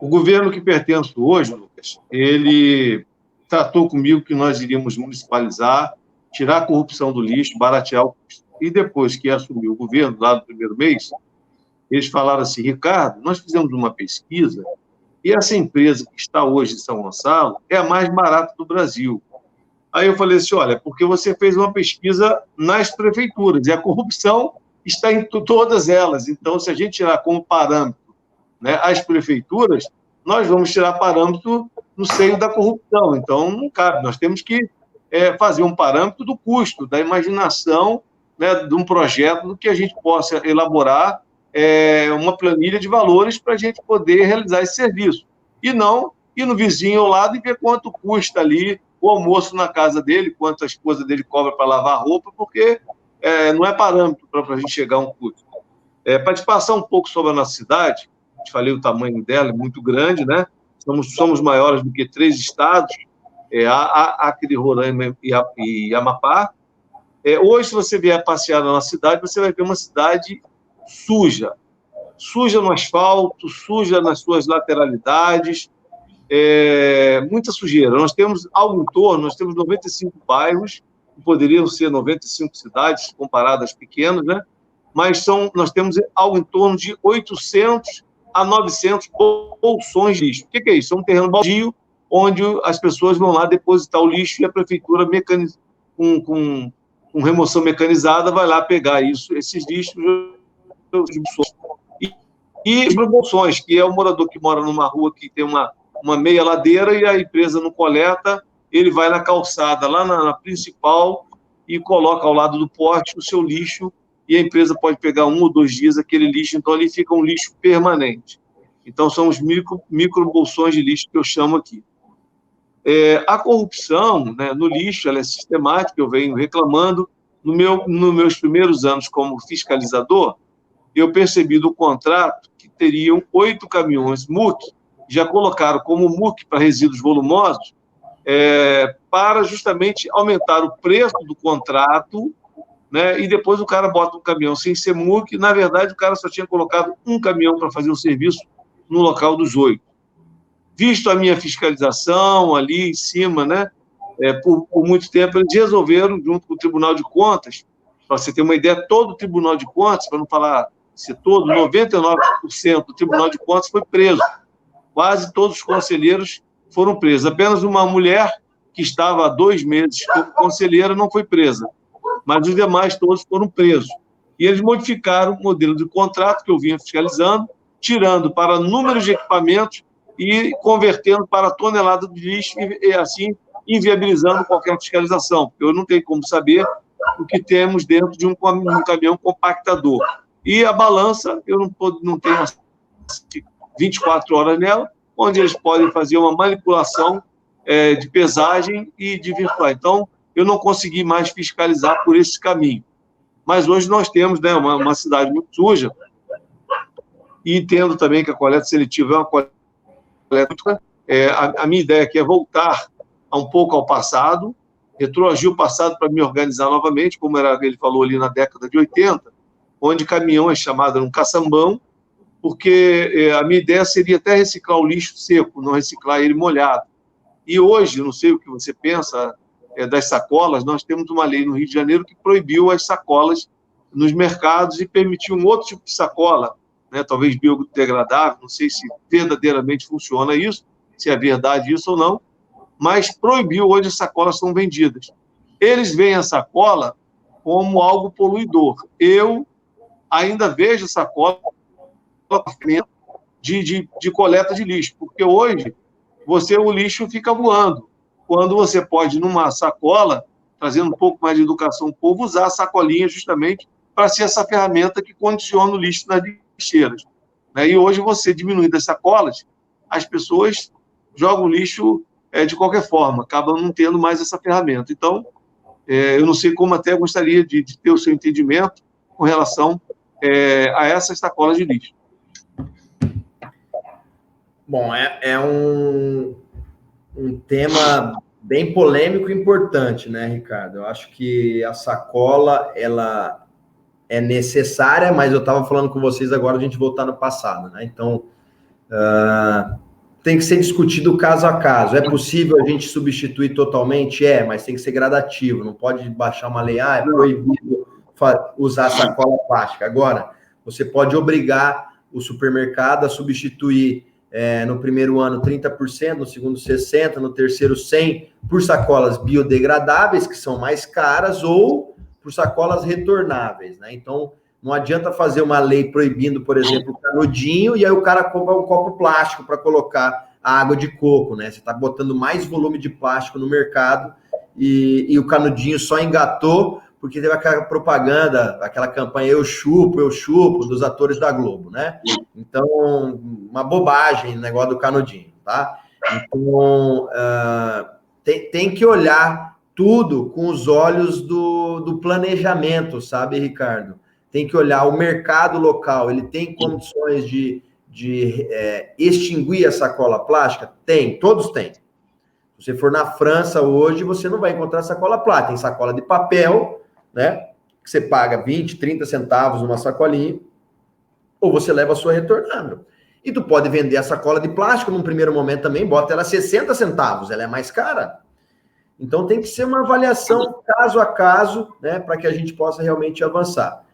O governo que pertenço hoje, Lucas, ele tratou comigo que nós iríamos municipalizar, tirar a corrupção do lixo, baratear o custo. E depois que assumiu o governo, lá no primeiro mês, eles falaram assim: Ricardo, nós fizemos uma pesquisa e essa empresa que está hoje em São Gonçalo é a mais barata do Brasil. Aí eu falei assim: olha, porque você fez uma pesquisa nas prefeituras e a corrupção está em todas elas. Então, se a gente tirar como parâmetro, né, as prefeituras, nós vamos tirar parâmetro no seio da corrupção. Então, não cabe. Nós temos que fazer um parâmetro do custo, da imaginação, né, de um projeto do que a gente possa elaborar uma planilha de valores para a gente poder realizar esse serviço. E não ir no vizinho ao lado e ver quanto custa ali o almoço na casa dele, quanto a esposa dele cobra para lavar a roupa, porque não é parâmetro para a gente chegar a um custo. Para te passar um pouco sobre a nossa cidade, te falei o tamanho dela, é muito grande, né? Somos maiores do que 3 estados, Acre, Roraima e Amapá. Hoje, se você vier passear na nossa cidade, você vai ver uma cidade suja. Suja no asfalto, suja nas suas lateralidades, muita sujeira. Nós temos algo em torno, nós temos 95 bairros, que poderiam ser 95 cidades, comparadas pequenas, né? Mas nós temos algo em torno de 800 a 900 bolsões de lixo. O que é isso? É um terreno baldio, onde as pessoas vão lá depositar o lixo e a prefeitura, com remoção mecanizada, vai lá pegar esses lixos e os bolsões, que é o morador que mora numa rua que tem uma meia ladeira e a empresa não coleta, ele vai na calçada, lá na principal, e coloca ao lado do poste o seu lixo, e a empresa pode pegar 1 ou 2 dias aquele lixo, então ali fica um lixo permanente. Então são os micro bolsões de lixo que eu chamo aqui. A corrupção, né, no lixo, ela é sistemática, eu venho reclamando. Nos meus primeiros anos como fiscalizador, eu percebi do contrato que teriam 8 caminhões MUC, já colocaram como MUC para resíduos volumosos, para justamente aumentar o preço do contrato, né, e depois o cara bota um caminhão sem ser MUC, na verdade o cara só tinha colocado um caminhão para fazer o serviço no local dos 8. Visto a minha fiscalização ali em cima, né, por muito tempo, eles resolveram, junto com o Tribunal de Contas, para você ter uma ideia, todo o Tribunal de Contas, para não falar se todo, 99% do Tribunal de Contas foi preso. Quase todos os conselheiros foram presos. Apenas uma mulher que estava há 2 meses como conselheira não foi presa, mas os demais todos foram presos. E eles modificaram o modelo de contrato que eu vinha fiscalizando, tirando para números de equipamentos e convertendo para tonelada de lixo e assim inviabilizando qualquer fiscalização, porque eu não tenho como saber o que temos dentro de um caminhão compactador. E a balança, eu não tenho 24 horas nela, onde eles podem fazer uma manipulação de pesagem e de virtual. Então, eu não consegui mais fiscalizar por esse caminho. Mas hoje nós temos, né, uma cidade muito suja, e entendo também que a coleta seletiva é uma coleta muito... a minha ideia aqui é voltar um pouco ao passado, retroagir o passado para me organizar novamente, como ele falou ali na década de 80, onde caminhão é chamado um caçambão, porque a minha ideia seria até reciclar o lixo seco, não reciclar ele molhado. E hoje, não sei o que você pensa das sacolas, nós temos uma lei no Rio de Janeiro que proibiu as sacolas nos mercados e permitiu um outro tipo de sacola, né, talvez biodegradável, não sei se verdadeiramente funciona isso, se é verdade isso ou não, mas proibiu, hoje as sacolas são vendidas. Eles veem a sacola como algo poluidor. Eu ainda vejo a sacola de coleta de lixo, porque hoje o lixo fica voando. Quando você pode, numa sacola, trazendo um pouco mais de educação ao povo, usar a sacolinha justamente para ser essa ferramenta que condiciona o lixo nas lixeiras. E hoje, você diminuindo as sacolas, as pessoas jogam lixo de qualquer forma, acabam não tendo mais essa ferramenta. Então, eu não sei como, até gostaria de ter o seu entendimento com relação a essas sacolas de lixo. Bom, é um tema bem polêmico e importante, né, Ricardo? Eu acho que a sacola, ela é necessária, mas eu estava falando com vocês agora, a gente voltar no passado, né? Então, tem que ser discutido caso a caso. É possível a gente substituir totalmente? Mas tem que ser gradativo. Não pode baixar uma lei, é proibido usar sacola plástica. Agora, você pode obrigar o supermercado a substituir no primeiro ano 30%, no segundo 60%, no terceiro 100%, por sacolas biodegradáveis, que são mais caras, ou por sacolas retornáveis, né? Então, não adianta fazer uma lei proibindo, por exemplo, o canudinho, e aí o cara compra um copo plástico para colocar a água de coco, né? Você está botando mais volume de plástico no mercado e o canudinho só engatou porque teve aquela propaganda, aquela campanha eu chupo, dos atores da Globo, né? Então, uma bobagem o negócio do canudinho, tá? Então, tem que olhar tudo com os olhos do planejamento, sabe, Ricardo? Tem que olhar o mercado local, ele tem condições de extinguir a sacola plástica? Tem, todos têm. Se você for na França hoje, você não vai encontrar sacola plástica, tem sacola de papel, né? Que você paga 20, 30 centavos numa sacolinha, ou você leva a sua retornável. E tu pode vender a sacola de plástico num primeiro momento também, bota ela 60 centavos, ela é mais cara. Então tem que ser uma avaliação caso a caso, né, para que a gente possa realmente avançar.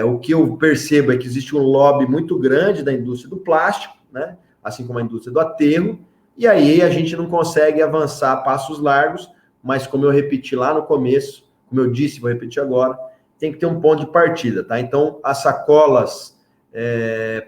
O que eu percebo é que existe um lobby muito grande da indústria do plástico, né, assim como a indústria do aterro, e aí a gente não consegue avançar a passos largos, mas como eu repeti lá no começo, como eu disse, vou repetir agora, tem que ter um ponto de partida, tá? Então, as sacolas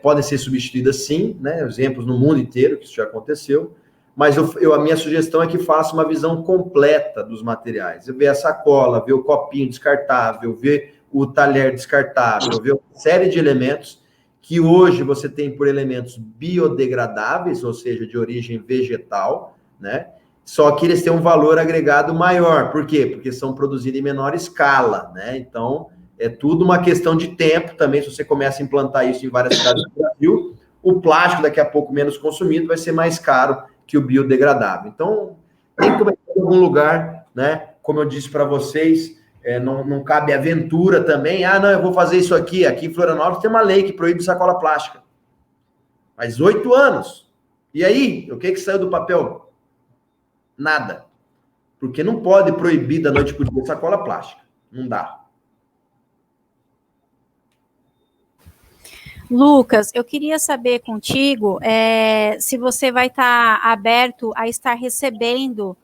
podem ser substituídas sim, né? Exemplos no mundo inteiro, que isso já aconteceu, mas a minha sugestão é que faça uma visão completa dos materiais. Ver a sacola, ver o copinho descartável, ver o talher descartável, ver uma série de elementos que hoje você tem por elementos biodegradáveis, ou seja, de origem vegetal, né? Só que eles têm um valor agregado maior. Por quê? Porque são produzidos em menor escala, né? Então, é tudo uma questão de tempo também. Se você começa a implantar isso em várias cidades do Brasil, o plástico, daqui a pouco menos consumido, vai ser mais caro que o biodegradável. Então, tem que começar em algum lugar, né? Como eu disse para vocês, não cabe aventura também. Não, eu vou fazer isso aqui. Aqui em Florianópolis tem uma lei que proíbe sacola plástica. Mas 8 anos. E aí, o que saiu do papel? Nada. Porque não pode proibir da noite para o dia sacola plástica. Não dá. Lucas, eu queria saber contigo se você vai estar aberto a estar recebendo,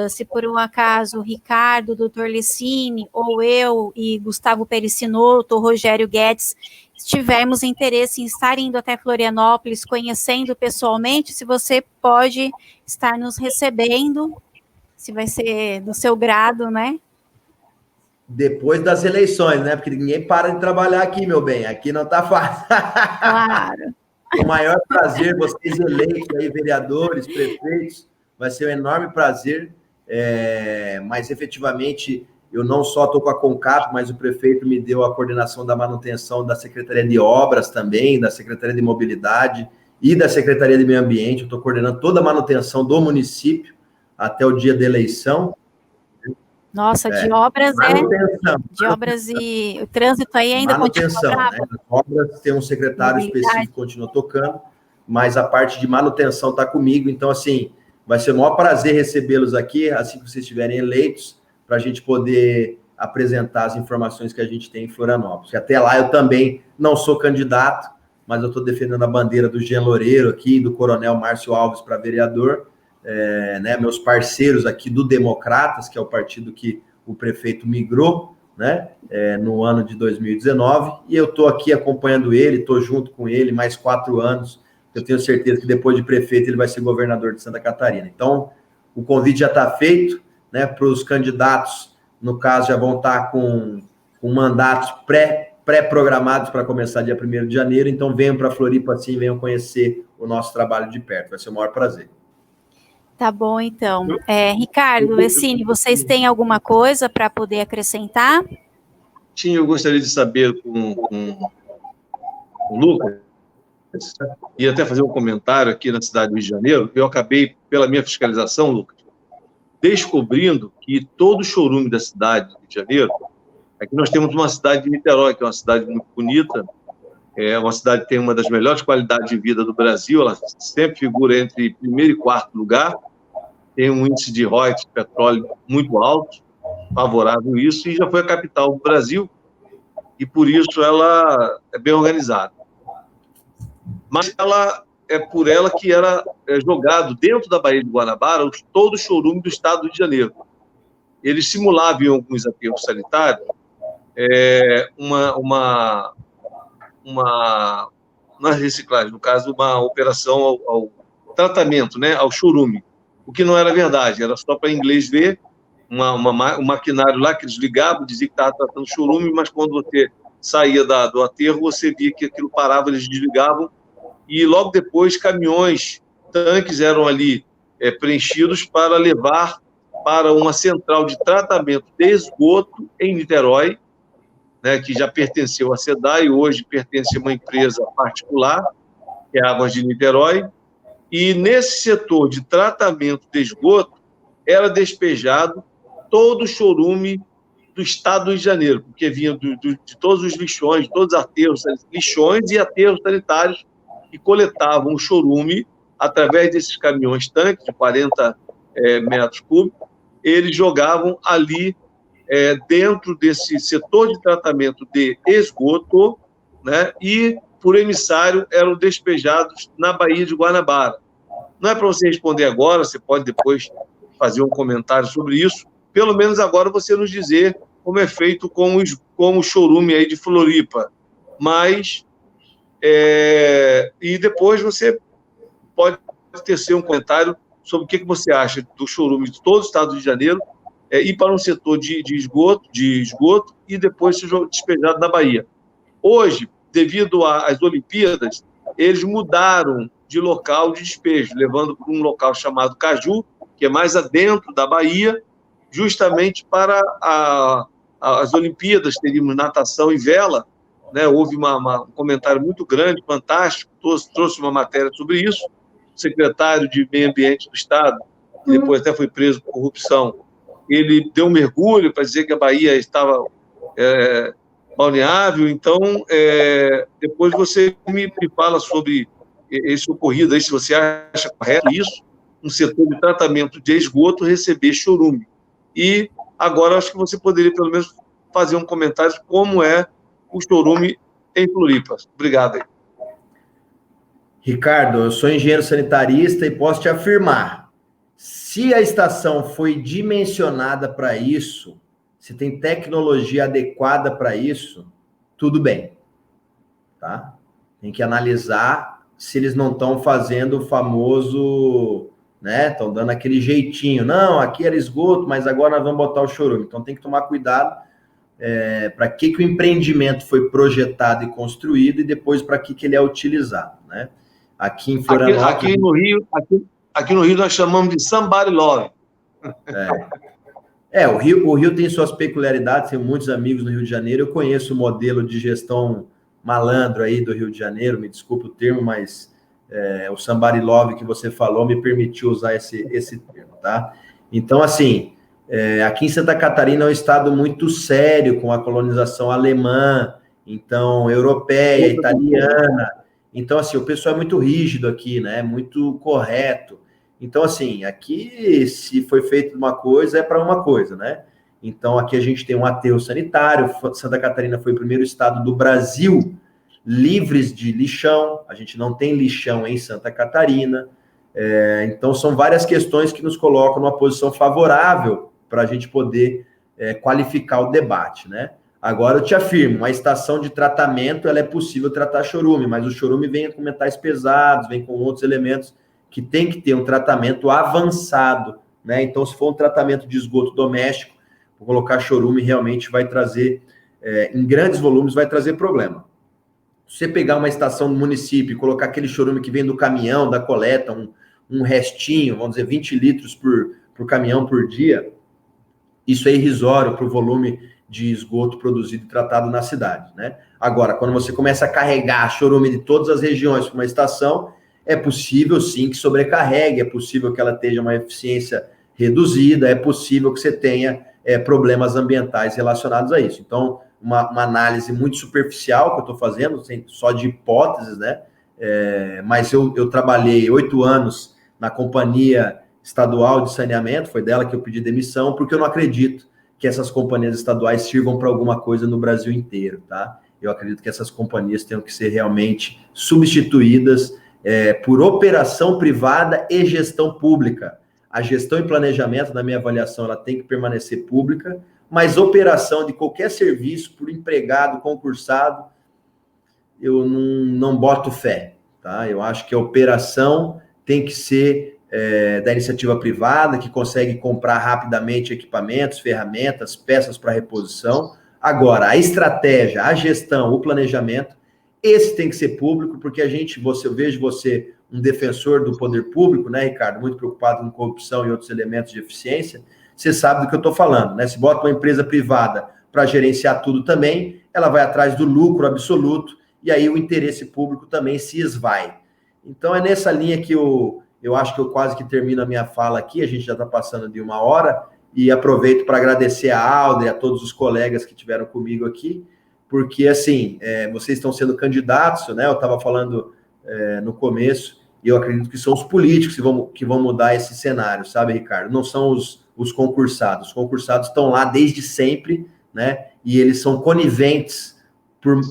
se por um acaso o Ricardo, o Dr. Lessini, ou eu e Gustavo Pericinoto, ou Rogério Guedes, tivermos interesse em estar indo até Florianópolis, conhecendo pessoalmente, se você pode estar nos recebendo, se vai ser do seu grado, né? Depois das eleições, né? Porque ninguém para de trabalhar aqui, meu bem. Aqui não tá fácil. Claro. O maior prazer, vocês eleitos aí, vereadores, prefeitos, vai ser um enorme prazer. Mas, efetivamente, eu não só estou com a CONCAP, mas o prefeito me deu a coordenação da manutenção da Secretaria de Obras também, da Secretaria de Mobilidade e da Secretaria de Meio Ambiente. Eu estou coordenando toda a manutenção do município até o dia da eleição. Nossa, de obras de obras e o trânsito aí ainda manutenção, continua né? As obras tem um secretário específico que continua tocando, mas a parte de manutenção está comigo, então assim, vai ser o maior prazer recebê-los aqui, assim que vocês estiverem eleitos, para a gente poder apresentar as informações que a gente tem em Florianópolis. E até lá eu também não sou candidato, mas eu estou defendendo a bandeira do Jean Loureiro aqui, do Coronel Márcio Alves para vereador, né, meus parceiros aqui do Democratas, que é o partido que o prefeito migrou, né, no ano de 2019, e eu estou aqui acompanhando ele, estou junto com ele mais 4 anos, eu tenho certeza que depois de prefeito ele vai ser governador de Santa Catarina. Então, o convite já está feito, né, para os candidatos, no caso, já vão estar com mandatos pré-programados para começar dia 1º de janeiro, então venham para Floripa, assim, venham conhecer o nosso trabalho de perto, vai ser o maior prazer. Tá bom, então. Ricardo, Lessini, vocês têm alguma coisa para poder acrescentar? Sim, eu gostaria de saber com o Lucas, e até fazer um comentário aqui na cidade do Rio de Janeiro. Eu acabei, pela minha fiscalização, Lucas, descobrindo que todo o chorume da cidade do Rio de Janeiro, aqui nós temos uma cidade de Niterói, que é uma cidade muito bonita, é uma cidade que tem uma das melhores qualidades de vida do Brasil, ela sempre figura entre 1º e 4º lugar, tem um índice de royalties de petróleo muito alto, favorável a isso, e já foi a capital do Brasil, e por isso ela é bem organizada. Mas por ela que era jogado dentro da Baía de Guanabara todo o chorume do estado do Rio de Janeiro. Eles simulavam em alguns aterros sanitários uma reciclagem, no caso, uma operação ao tratamento, né, ao chorume, o que não era verdade, era só para inglês ver, um maquinário lá que eles ligavam, dizia que estava tratando chorume, mas quando você saía do aterro, você via que aquilo parava, eles desligavam, e logo depois caminhões, tanques eram ali preenchidos para levar para uma central de tratamento de esgoto em Niterói, né, que já pertenceu à SEDAI e hoje pertence a uma empresa particular, que é Águas de Niterói, e nesse setor de tratamento de esgoto era despejado todo o chorume do estado do Rio de Janeiro, porque vinha de todos os lixões, todos os aterros, lixões e aterros sanitários que coletavam o chorume através desses caminhões-tanques de 40 metros cúbicos, eles jogavam ali dentro desse setor de tratamento de esgoto, né, e por emissário eram despejados na Baía de Guanabara. Não é para você responder agora, você pode depois fazer um comentário sobre isso, pelo menos agora você nos dizer como é feito com o chorume aí de Floripa. Mas, e depois você pode tecer um comentário sobre o que você acha do chorume de todo o estado do Rio de Janeiro, ir para um setor de esgoto e depois ser despejado na Bahia. Hoje, devido às Olimpíadas, eles mudaram de local de despejo, levando para um local chamado Caju, que é mais adentro da Bahia, justamente para as Olimpíadas, teríamos natação e vela, né? Houve um comentário muito grande, fantástico, trouxe uma matéria sobre isso, o secretário de Meio Ambiente do Estado, que depois até foi preso por corrupção, ele deu um mergulho para dizer que a Bahia estava balneável. Então, depois você me fala sobre esse ocorrido aí, se você acha correto isso, um setor de tratamento de esgoto receber chorume. E agora acho que você poderia, pelo menos, fazer um comentário de como é o chorume em Floripa. Obrigado aí. Ricardo, eu sou engenheiro sanitarista e posso te afirmar, se a estação foi dimensionada para isso, se tem tecnologia adequada para isso, tudo bem, tá? Tem que analisar se eles não estão fazendo o famoso, né? Estão dando aquele jeitinho. Não, aqui era esgoto, mas agora nós vamos botar o chorume. Então tem que tomar cuidado para que o empreendimento foi projetado e construído e depois para que ele é utilizado, né? Aqui em Florianópolis... Aqui no Rio nós chamamos de somebody love. O Rio tem suas peculiaridades, tenho muitos amigos no Rio de Janeiro, eu conheço o modelo de gestão malandro aí do Rio de Janeiro, me desculpa o termo, mas o somebody love que você falou me permitiu usar esse termo, tá? Então, assim, aqui em Santa Catarina é um estado muito sério com a colonização alemã, então, europeia, italiana. Então, assim, o pessoal é muito rígido aqui, né? Muito correto. Então, assim, aqui, se foi feito uma coisa, é para uma coisa, né? Então, aqui a gente tem um aterro sanitário. Santa Catarina foi o primeiro estado do Brasil livres de lixão. A gente não tem lixão em Santa Catarina. Então, são várias questões que nos colocam numa posição favorável para a gente poder qualificar o debate, né? Agora, eu te afirmo, uma estação de tratamento, ela é possível tratar chorume, mas o chorume vem com metais pesados, vem com outros elementos que tem que ter um tratamento avançado, né? Então, se for um tratamento de esgoto doméstico, colocar chorume realmente vai trazer, em grandes volumes, vai trazer problema. Se você pegar uma estação do município e colocar aquele chorume que vem do caminhão, da coleta, um restinho, vamos dizer, 20 litros por caminhão por dia, isso é irrisório para o volume de esgoto produzido e tratado na cidade, né? Agora, quando você começa a carregar chorume de todas as regiões para uma estação, é possível sim que sobrecarregue, é possível que ela tenha uma eficiência reduzida, é possível que você tenha problemas ambientais relacionados a isso. Então, uma análise muito superficial que eu estou fazendo, só de hipóteses, né? Mas eu trabalhei 8 anos na Companhia Estadual de Saneamento, foi dela que eu pedi demissão, porque eu não acredito que essas companhias estaduais sirvam para alguma coisa no Brasil inteiro, tá? Eu acredito que essas companhias tenham que ser realmente substituídas por operação privada e gestão pública. A gestão e planejamento, na minha avaliação, ela tem que permanecer pública, mas operação de qualquer serviço por empregado, concursado, eu não boto fé, tá? Eu acho que a operação tem que ser da iniciativa privada, que consegue comprar rapidamente equipamentos, ferramentas, peças para reposição. Agora, a estratégia, a gestão, o planejamento, esse tem que ser público, porque eu vejo você um defensor do poder público, né, Ricardo, muito preocupado com corrupção e outros elementos de eficiência. Você sabe do que eu estou falando, né? Se bota uma empresa privada para gerenciar tudo também, ela vai atrás do lucro absoluto, e aí o interesse público também se esvai. Então, é nessa linha que eu acho que eu quase que termino a minha fala aqui, a gente já está passando de 1 hora, e aproveito para agradecer a Alda e a todos os colegas que estiveram comigo aqui, porque, assim, vocês estão sendo candidatos, né? Eu estava falando no começo, e eu acredito que são os políticos que vão mudar esse cenário, sabe, Ricardo? Não são os concursados. Os concursados estão lá desde sempre, né? E eles são coniventes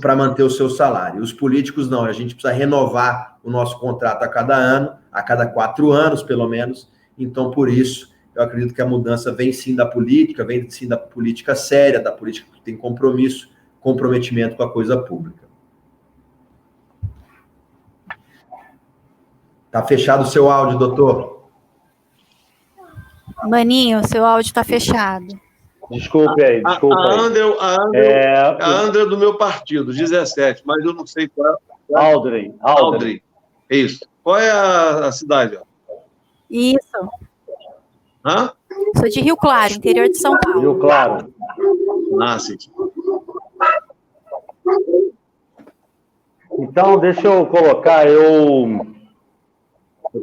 para manter o seu salário. Os políticos não, a gente precisa renovar o nosso contrato a cada ano, a cada 4 anos, pelo menos. Então, por isso, eu acredito que a mudança vem sim da política, vem sim da política séria, da política que tem comprometimento com a coisa pública. Tá fechado o seu áudio, doutor? Maninho, seu áudio está fechado. Desculpe aí. A André é do meu partido, 17, mas eu não sei qual é. Aldrin. Isso. Qual é a cidade? Isso. Hã? Sou de Rio Claro, interior de São Paulo. Rio Claro. Sim. Então, deixa eu colocar, eu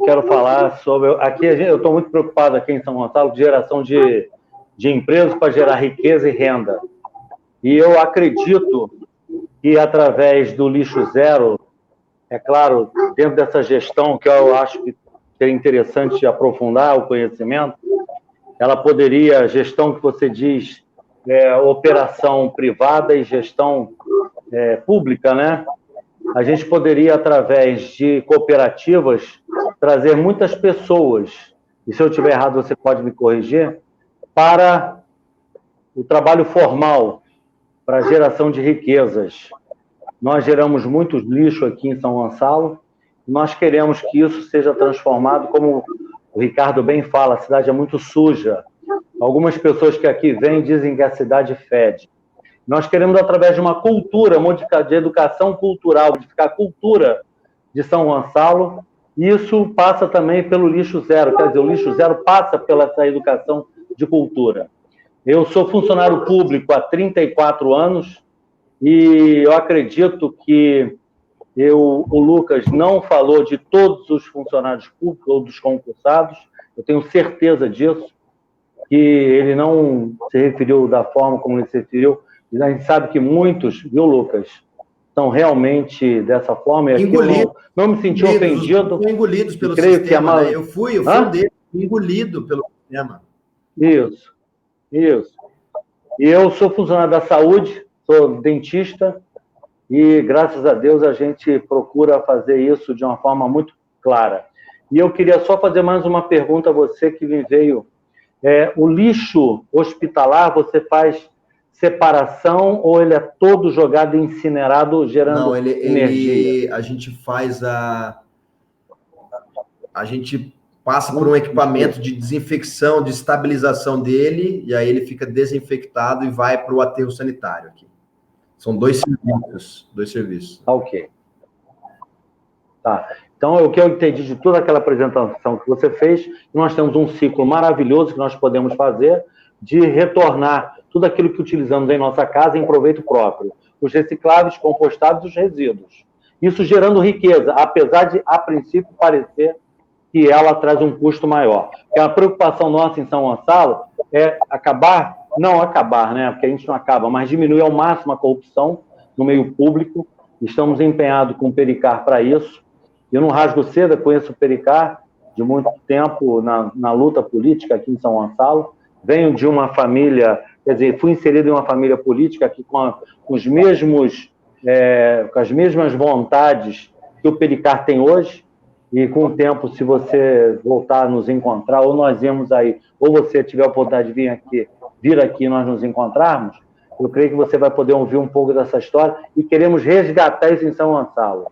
quero falar sobre... Aqui eu estou muito preocupado aqui em São Gonçalo com geração de empresas para gerar riqueza e renda. E eu acredito que através do lixo zero, é claro, dentro dessa gestão que eu acho que seria interessante aprofundar o conhecimento, ela poderia, gestão que você diz, operação privada e gestão pública, né? A gente poderia, através de cooperativas, trazer muitas pessoas, e se eu estiver errado você pode me corrigir, para o trabalho formal, para a geração de riquezas. Nós geramos muito lixo aqui em São Gonçalo, e nós queremos que isso seja transformado, como o Ricardo bem fala, a cidade é muito suja. Algumas pessoas que aqui vêm dizem que a cidade fede. Nós queremos, através de uma cultura, de educação cultural, modificar a cultura de São Gonçalo, e isso passa também pelo lixo zero, quer dizer, o lixo zero passa pela essa educação de cultura. Eu sou funcionário público há 34 anos e eu acredito que o Lucas não falou de todos os funcionários públicos ou dos concursados, eu tenho certeza disso, que ele não se referiu da forma como ele se referiu. E a gente sabe que muitos, viu, Lucas, são realmente dessa forma. E aqui não me senti ofendido. Engolidos pelo sistema, né? Eu fui um deles, engolido pelo sistema. Isso. E eu sou funcionário da saúde, sou dentista, e graças a Deus a gente procura fazer isso de uma forma muito clara. E eu queria só fazer mais uma pergunta a você que me veio. O lixo hospitalar, você faz separação ou ele é todo jogado e incinerado, gerando energia? A gente faz a gente passa por um equipamento de desinfecção, de estabilização dele, e aí ele fica desinfectado e vai para o aterro sanitário aqui. São dois serviços. Ok. Tá. Então, o que eu entendi de toda aquela apresentação que você fez, nós temos um ciclo maravilhoso que nós podemos fazer de retornar tudo aquilo que utilizamos em nossa casa em proveito próprio. Os recicláveis, compostados e os resíduos. Isso gerando riqueza, apesar de, a princípio, parecer que ela traz um custo maior. Porque a preocupação nossa em São Gonçalo é não acabar, né? Porque a gente não acaba, mas diminuir ao máximo a corrupção no meio público. Estamos empenhados com o Pericar para isso. Eu não rasgo seda, conheço o Pericar de muito tempo na luta política aqui em São Gonçalo. Venho de uma família, quer dizer, fui inserido em uma família política aqui com as mesmas vontades que o Pericar tem hoje. E com o tempo, se você voltar a nos encontrar, ou nós irmos aí, ou você tiver a oportunidade de vir aqui e nós nos encontrarmos, eu creio que você vai poder ouvir um pouco dessa história e queremos resgatar isso em São Gonçalo.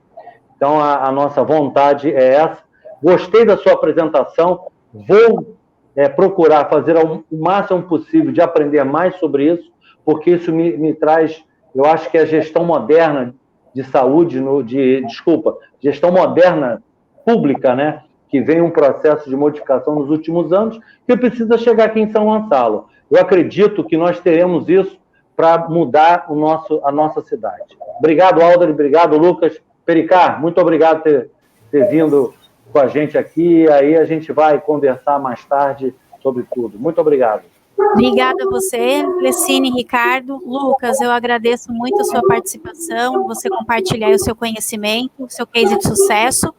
Então, a nossa vontade é essa. gostei da sua apresentação, vou procurar fazer o máximo possível de aprender mais sobre isso, porque isso me traz, eu acho que a gestão moderna de saúde, gestão moderna pública, né, que vem um processo de modificação nos últimos anos, que precisa chegar aqui em São Gonçalo. Eu acredito que nós teremos isso para mudar a nossa cidade. Obrigado, Aldri, obrigado, Lucas. Pericá, muito obrigado por ter vindo com a gente aqui, aí a gente vai conversar mais tarde sobre tudo. Muito obrigado. Obrigada a você, Lessini, Ricardo. Lucas, eu agradeço muito a sua participação, você compartilhar o seu conhecimento, o seu case de sucesso.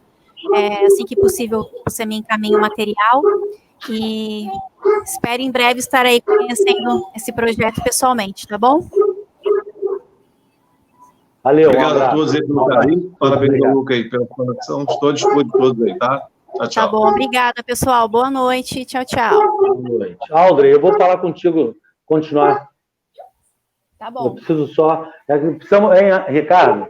Assim que possível, você me encaminha o material e espero em breve estar aí conhecendo esse projeto pessoalmente, tá bom? Valeu, obrigado a todos aí pelo carinho, parabéns ao Lucas aí pela conexão, estou à disposição de todos aí, tá? Tchau, tchau. Tá bom, obrigada, pessoal. Boa noite. Tchau, tchau. Boa noite. Aldri, eu vou falar contigo, continuar. Tá bom. Eu preciso só... Ricardo?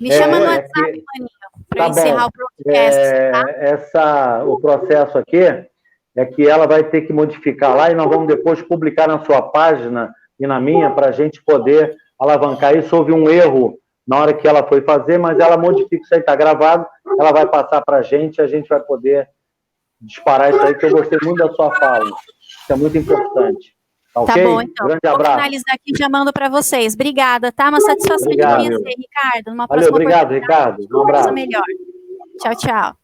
Me chama no WhatsApp, Maninho, para encerrar o podcast, tá? O processo aqui é que ela vai ter que modificar lá e nós vamos depois publicar na sua página e na minha para a gente poder alavancar isso. Houve um erro na hora que ela foi fazer, mas ela modifica isso aí, está gravado, ela vai passar para a gente vai poder disparar isso aí, que eu gostei muito da sua fala. Isso é muito importante. Tá ok? Bom, então. Grande abraço. Vou finalizar aqui já mando para vocês. Obrigada, tá? Uma satisfação de conhecer, Ricardo. Numa Valeu, próxima obrigado, Ricardo. Um abraço. melhor. Tchau, tchau.